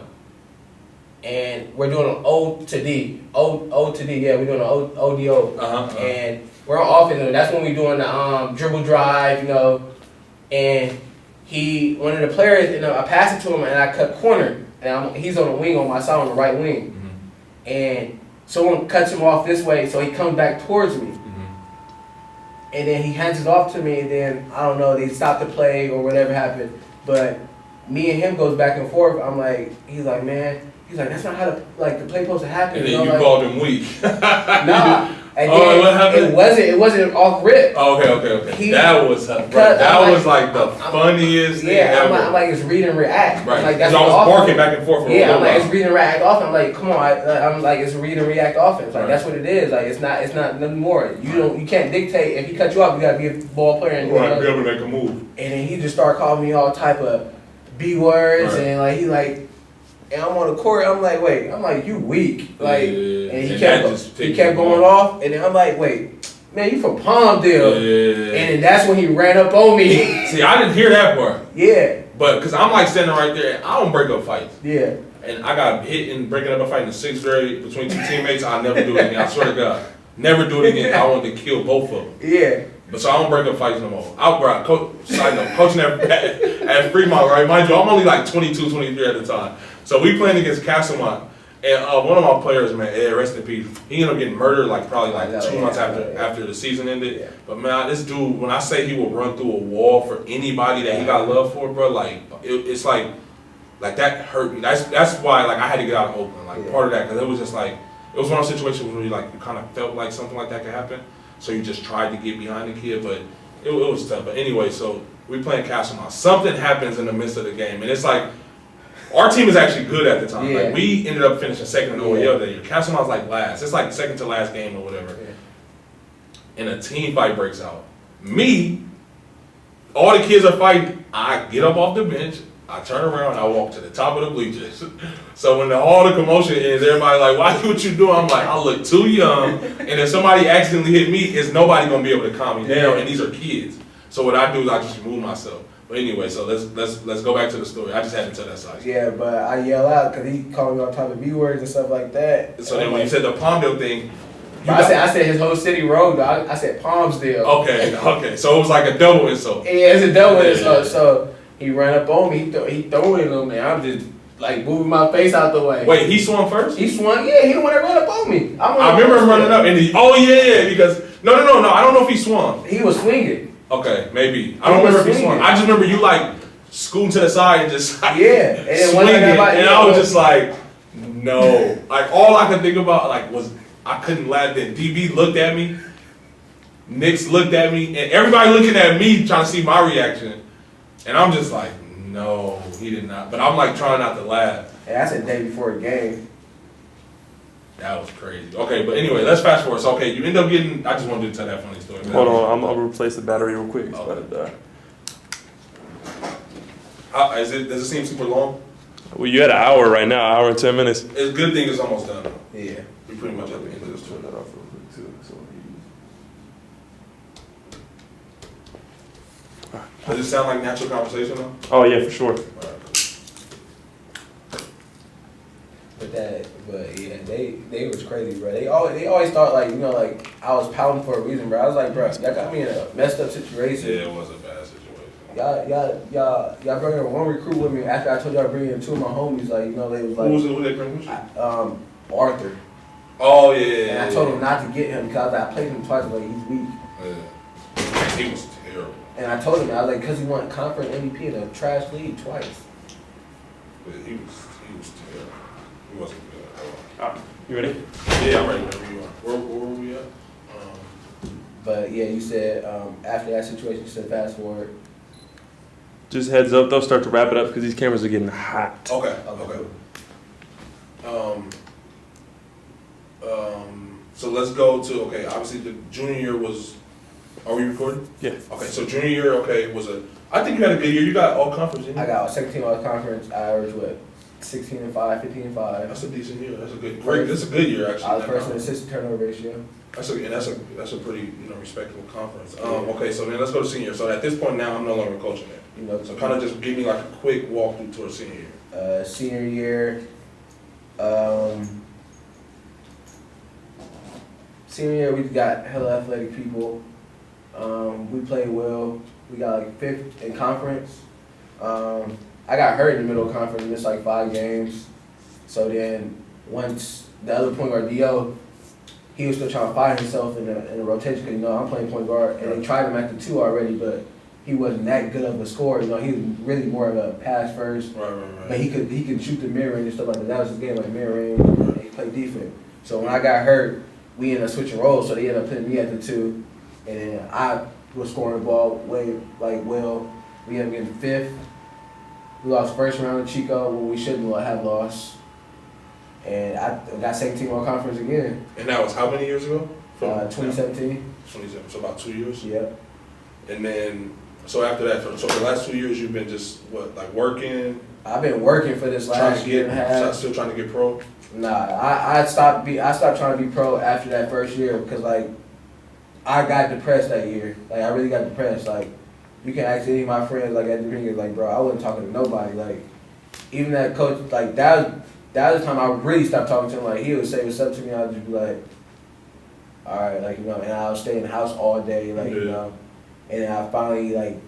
and we're doing an O to D. Yeah, we're doing an ODO, and we're on offense. And that's when we're doing the dribble drive, and one of the players, I passed it to him, and I cut corner, and he's on the wing on my side on the right wing. And someone cuts him off this way, so he comes back towards me. And then he hands it off to me, and then, I don't know, they stop the play or whatever happened. But me and him goes back and forth. I'm like, he's like, that's not how the play supposed to happen. And then you called him weak. Nah. And then what happened? It wasn't off rip. Oh, okay. That was like the funniest thing ever. I'm like, it's read and react. Right. Like, that's I was barking back and forth for a I'm like, while. it's read and react offense. I'm like, come on. I'm like, it's read and react offense. Like, that's what it is. Like, it's not nothing more. You can't dictate. If he cut you off, you gotta be a ball player and be able to make a move. And then he just started calling me all type of B words, and like and I'm on the court, I'm like, wait, you weak. Like, and he kept going off, and then I'm like, wait, man, you from Palmdale. And then that's when he ran up on me. See, I didn't hear that part. Yeah. But, because I'm like standing right there, I don't break up fights. Yeah. And I got hit in breaking up a fight in the 6th grade between two teammates. I'll never do it again. I swear to God. Never do it again. I wanted to kill both of them. Yeah. But so I don't break up fights no more. Side note, coaching at Fremont, right? Mind you, I'm only like 22, 23 at the time. So we playing against Castlemont, and one of my players, man, Ed, rest in peace, he ended up getting murdered probably 2 months after the season ended. Yeah. But man, this dude, when I say he will run through a wall for anybody that he got love for, bro, like it's like that hurt me. That's why I had to get out of Oakland, part of that, because it was just it was one of those situations where you kind of felt like something like that could happen. So you just tried to get behind the kid, but it was tough. But anyway, so we playing Castlemont. Something happens in the midst of the game, and it's like our team is actually good at the time. Yeah. We ended up finishing second in the OEL that year. Castlemont's last. It's second to last game or whatever. Yeah. and a team fight breaks out. Me, all the kids are fighting. I get up off the bench. I turn around and I walk to the top of the bleachers. So when all the commotion ends, everybody like, why what you doing? I'm like, I look too young. And if somebody accidentally hit me, it's nobody gonna be able to calm me down. And these are kids. So what I do is I just remove myself. But anyway, so let's go back to the story. I just had to tell that side. Yeah, but I yell out because he called me all type of B words and stuff like that. So then when you said the Palmdale thing, I said his whole city road, dog. I said Palmsdale. Okay. So it was like a double insult. Yeah, it's a double insult. So he ran up on me. He threw it on me. I'm just like moving my face out the way. Wait, he swung first? He swung. Yeah, he the one that ran up on me. I remember him running up and because no. I don't know if he swung. He was swinging. Okay, maybe. I don't remember if he swung. I just remember you like scooting to the side and just like, and then swinging. And I was just like, no. Like all I could think about like was I couldn't laugh. Then DB looked at me, Knicks looked at me, and everybody looking at me trying to see my reaction. And I'm just like, no, he did not. But I'm like trying not to laugh. And that's the day before the game. That was crazy. Okay, but anyway, let's fast forward. So, okay, you end up getting. I just wanted to tell that funny story. Hold on, I'm gonna replace the battery real quick. It's Okay. about to die. Does it seem super long? Well, you had an hour right now, hour and 10 minutes. It's a good thing it's almost done. Yeah. We pretty much at the end of this Turn tour. that off real quick too. Does it sound like natural conversation though? Oh yeah, for sure. All right, cool. But yeah, they was crazy, bro. They always thought like, you know, like I was pouting for a reason, bro. I was like, bro, y'all got me in a messed up situation. Yeah, it was a bad situation. Y'all brought in one recruit with me after I told y'all to bring in two of my homies. Like, you know, they was like, Who they bring with you? Arthur. Oh yeah. And I told him not to get him because I played him twice. Like he's weak. Yeah. He was terrible. And I told him I was like, because he won conference MVP in a trash league twice. But he was terrible. He wasn't good at all. You ready? Yeah, I'm ready. Wherever you are. Where were we at? But yeah, you said after that situation, you said fast forward. Just heads up, they'll start to wrap it up because these cameras are getting hot. Okay. So let's go to obviously the junior year was. Are we recording? Yeah. Okay, so junior year was I think you had a good year. You got all conference, didn't you? I got a second team all conference. I averaged what, 16-5, 15-5. That's a decent year. That's a good year actually. I was first in assist to turnover ratio. That's a pretty respectable conference. Okay, so then let's go to senior. So at this point now, I'm no longer coaching it. You know, So kind of just give me like a quick walkthrough towards senior year. Senior year, we got hella athletic people. We played well. We got like 5th in conference. I got hurt in the middle of conference, missed like 5 games. So then once the other point guard, D.O., he was still trying to find himself in the rotation because, you know, I'm playing point guard. And they tried him at the 2 already, but he wasn't that good of a scorer. You know, he was really more of a pass first. Right. But he could shoot the mid range and stuff like that. That was his game, like mid range. And he played defense. So when I got hurt, we ended up switching roles. So they ended up putting me at the 2. And then I was scoring the ball way, like, well. We ended up getting 5th. We lost first round to Chico when we shouldn't have lost. And I got second team all conference again. And that was how many years ago? 2017. 27. So about 2 years. Yep. And then so after that, so the last 2 years you've been just working. I've been working for this last year and a half. Still trying to get pro. Nah, I stopped trying to be pro after that first year because like I got depressed that year. Like I really got depressed. Like you can ask any of my friends like at the beginning, like bro, I wasn't talking to nobody. Like even that coach, like that was the time I really stopped talking to him. Like he would say what's up to me, I would just be like, all right, like, you know, and I would stay in the house all day, like, you know, and then I finally like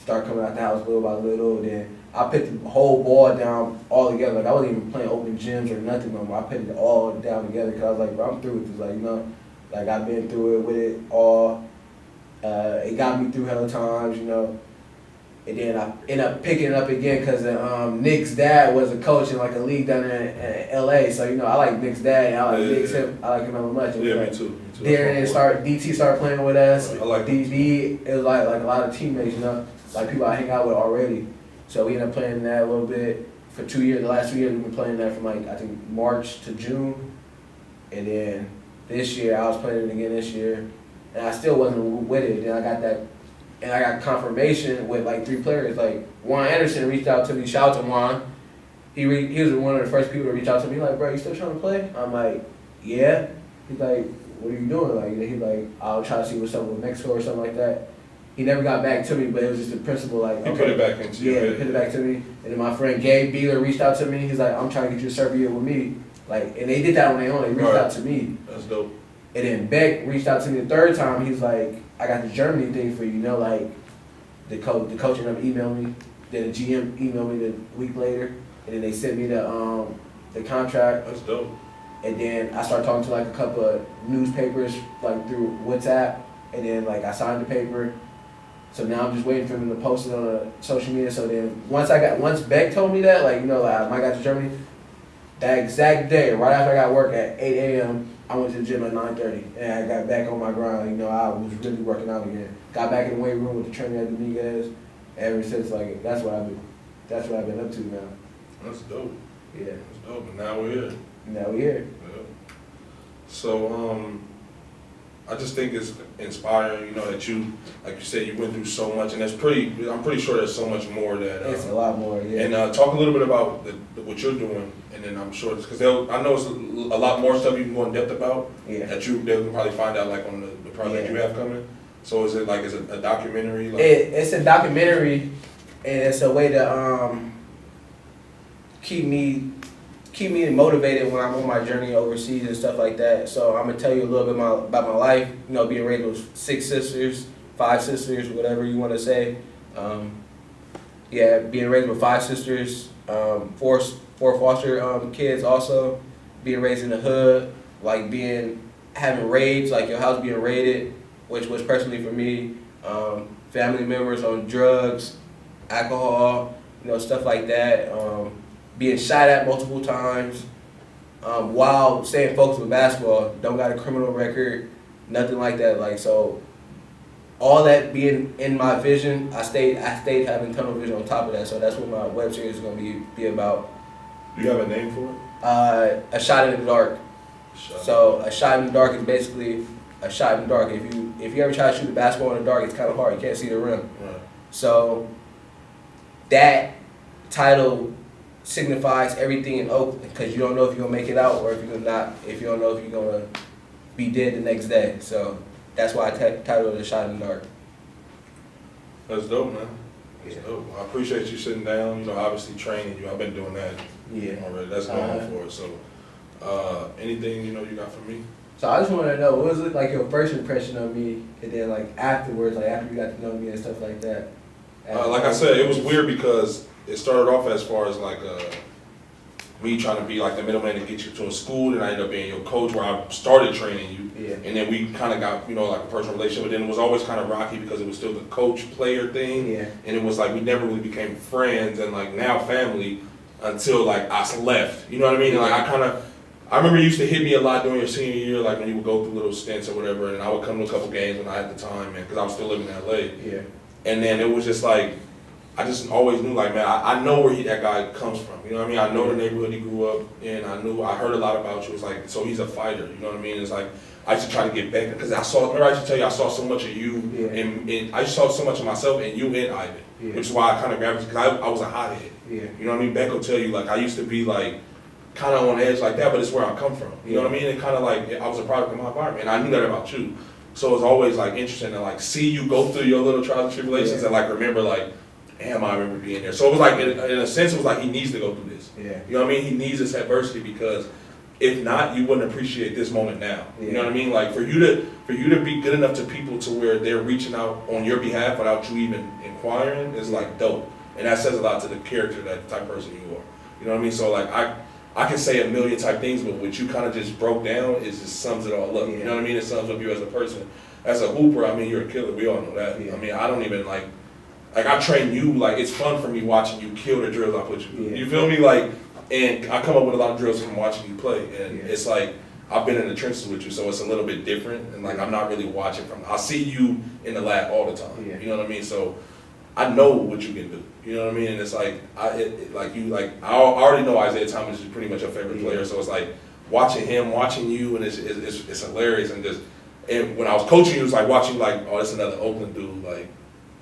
start coming out the house little by little. Then I put the whole ball down all together. Like I wasn't even playing open gyms or nothing no more. I put it all down together because I was like, bro, I'm through with this. Like, you know, like I've been through it with it all. It got me through hella times, you know. And then I ended up picking it up again because Nick's dad was a coach in like a league down in LA. So, you know, I like Nick's dad and I like Nick's him. I like him hella much. Yeah, like, me too. Then DT started playing with us. I like DB, it was like a lot of teammates, you know, like people I hang out with already. So we ended up playing that a little bit for 2 years. The last 2 years we've been playing that from like I think March to June. And then this year I was playing it again this year. and I still wasn't with it. Then I got that, and I got confirmation with like 3 players. Like Juan Anderson reached out to me. Shout out to Juan. He was one of the first people to reach out to me. Like, bro, you still trying to play? I'm like, yeah. He's like, what are you doing? Like, he's like, I'll try to see what's up with Mexico or something like that. He never got back to me, but it was just the principle. Like, He put it back into you. Yeah, he put it back to me. And then my friend Gabe Beeler reached out to me. He's like, I'm trying to get you to Serbia with me. Like, and they did that on their own. They reached out to me. That's dope. And then Beck reached out to me the 3rd time. He's like, I got the Germany thing for you. You know, like the coach ended up emailed me. Then the GM emailed me the week later, and then they sent me the contract. That's dope. And then I started talking to like a couple of newspapers like through WhatsApp, and then like I signed the paper. So now I'm just waiting for them to post it on social media. So then once Beck told me that, like, you know, like I might got to Germany, that exact day, right after I got work at 8 a.m., I went to the gym at 9:30, and I got back on my grind. You know, I was really working out again. Got back in the weight room with the trainer at Dominguez. Ever since, like, that's what I've been up to now. That's dope. Yeah. That's dope. And now we're here. Now we're here. Yeah. So, I just think it's inspiring, you know, that you, like you said, you went through so much, and I'm pretty sure there's so much more that. It's a lot more, yeah. And talk a little bit about what you're doing, and then I'm sure, because I know it's a lot more stuff you can go in depth about, that they'll probably find out, like, on the project you have coming. So is it a documentary? Like? It's a documentary, and it's a way to keep me motivated when I'm on my journey overseas and stuff like that. So I'm gonna tell you a little bit about my life. You know, being raised with 6 sisters, 5 sisters, whatever you want to say. Being raised with 5 sisters, 4 foster kids also. Being raised in the hood, like having raids, like your house being raided, which was personally for me. Family members on drugs, alcohol, you know, stuff like that. Being shot at multiple times, while staying focused with basketball. Don't got a criminal record, nothing like that. Like, so, all that being in my vision, I stayed having tunnel vision on top of that. So that's what my web series is gonna be about. Do you have a name for it? A shot in the dark. A shot in the dark is basically a shot in the dark. If you ever try to shoot a basketball in the dark, it's kind of hard. You can't see the rim. Right. So that title signifies everything in Oakland, because you don't know if you're gonna make it out or if you don't know if you're gonna be dead the next day. So that's why I titled it "A Shot in the Dark." That's dope, man. That's dope. I appreciate you sitting down. You know, obviously training you. I've been doing that already. That's going for it. So, anything you got for me? So I just want to know, what was it like your first impression of me, and then like afterwards, like after you got to know me and stuff like that? Like I said, it was weird because it started off as far as like me trying to be like the middleman to get you to a school, and I ended up being your coach where I started training you. Yeah. And then we kind of got, like a personal relationship, but then it was always kind of rocky because it was still the coach-player thing. Yeah. And it was like we never really became friends and like now family until like I left. You know what I mean? And, like I remember you used to hit me a lot during your senior year, like when you would go through little stints or whatever, and I would come to a couple games when I had the time, man, because I was still living in LA. Yeah. And then it was just like, I just always knew, like, man, I know where that guy comes from. You know what I mean? I know the neighborhood he grew up in. I heard a lot about you. It's like, so he's a fighter. You know what I mean? It's like, I used to try to get back because I used to tell you, I saw so much of you, and I saw so much of myself in you and Ivan, which is why I kind of gravitated, because I was a hothead. Yeah. You know what I mean? Beck will tell you, like, I used to be like, kind of on edge like that, but it's where I come from. You know what I mean? And kind of like, I was a product of my environment, and I knew that about you. So it's always like interesting to like see you go through your little trials and tribulations and like remember like, damn, I remember being there. So it was like, in a sense, it was like he needs to go through this. Yeah. You know what I mean? He needs this adversity because if not, you wouldn't appreciate this moment now. You know what I mean? Like for you to be good enough to people to where they're reaching out on your behalf without you even inquiring is like dope. And that says a lot to the character, that type of person you are. You know what I mean? So like I can say a million type things, but what you kind of just broke down is just sums it all up. You know what I mean? It sums up you as a person. As a hooper, I mean, you're a killer. We all know that. I mean, I don't even like I train you, like it's fun for me watching you kill the drills I put you through. You feel me? Like, and I come up with a lot of drills from watching you play. And it's like, I've been in the trenches with you, so it's a little bit different. And like, I'm not really watching I see you in the lab all the time. You know what I mean? So I know what you can do. You know what I mean? And it's like, I already know Isaiah Thomas is pretty much your favorite player. So it's like watching him, watching you, and it's hilarious. And just And when I was coaching, it was like watching like, oh, it's another Oakland dude. Like,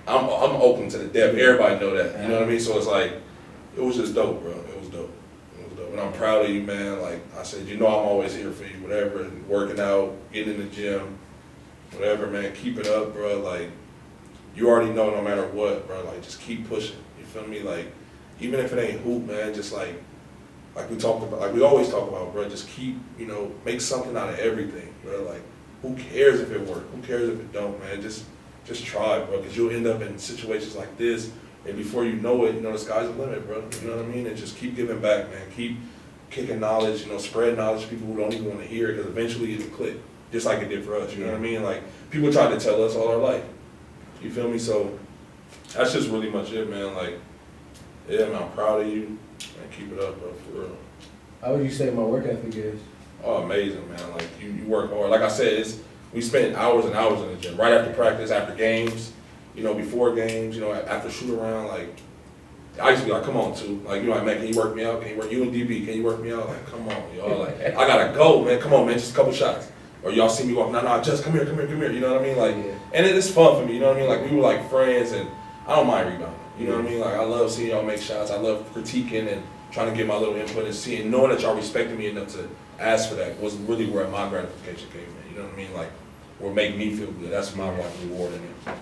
I'm Oakland to the depth. Everybody know that. You know what I mean? So it's like, it was just dope, bro. It was dope. It was dope. And I'm proud of you, man. Like I said, you know I'm always here for you. Whatever, working out, getting in the gym, whatever, man. Keep it up, bro. Like, you already know no matter what, bro. Like, just keep pushing. You feel me? Like, even if it ain't hoop, man, just like we talked about, like we always talk about, bro. Just keep, you know, make something out of everything, bro. Like, who cares if it works? Who cares if it don't, man? Just try, bro, because you'll end up in situations like this, and before you know it, you know, the sky's the limit, bro. You know what I mean? And just keep giving back, man. Keep kicking knowledge, you know, spread knowledge to people who don't even want to hear it, because eventually it'll click, just like it did for us, you know what I mean? Like, people tried to tell us all our life. You feel me? So, that's just really much it, man. Like, yeah, man, I'm proud of you, and keep it up, bro, for real. How would you say my work ethic is? Oh, amazing, man. Like, you work hard. Like I said, we spend hours and hours in the gym, right after practice, after games, you know, before games, you know, after shoot around. Like, I used to be like, come on, too. Like, you know, like, man, can you work me out? Can you work you and DB? Can you work me out? Like, come on, y'all. Like, I gotta go, man. Come on, man, just a couple shots. Or y'all see me walk, no, just come here. You know what I mean? Like, and it's fun for me, you know what I mean? Like, we were like friends, and I don't mind rebounding. You know what I mean? Like, I love seeing y'all make shots. I love critiquing and trying to get my little input and seeing, knowing that y'all respected me enough to ask for that was really where my gratification came in. You know what I mean? Like, what make me feel good. That's my like reward in it.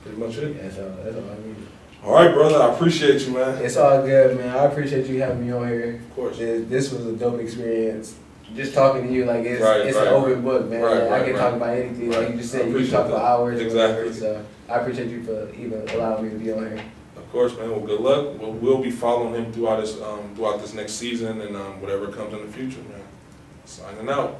Pretty much it. That's all I need. All right, brother. I appreciate you, man. It's all good, man. I appreciate you having me on here. Of course. This was a dope experience. Just talking to you, like, it's Right, an open book, man. I can talk about anything. Right. Like you just said, I you can appreciate talk for that. hours. Exactly. Or whatever, so I appreciate you for even allowing me to be on here. Of course, man. Well, good luck. We'll be following him throughout this next season and whatever comes in the future, man. Signing out.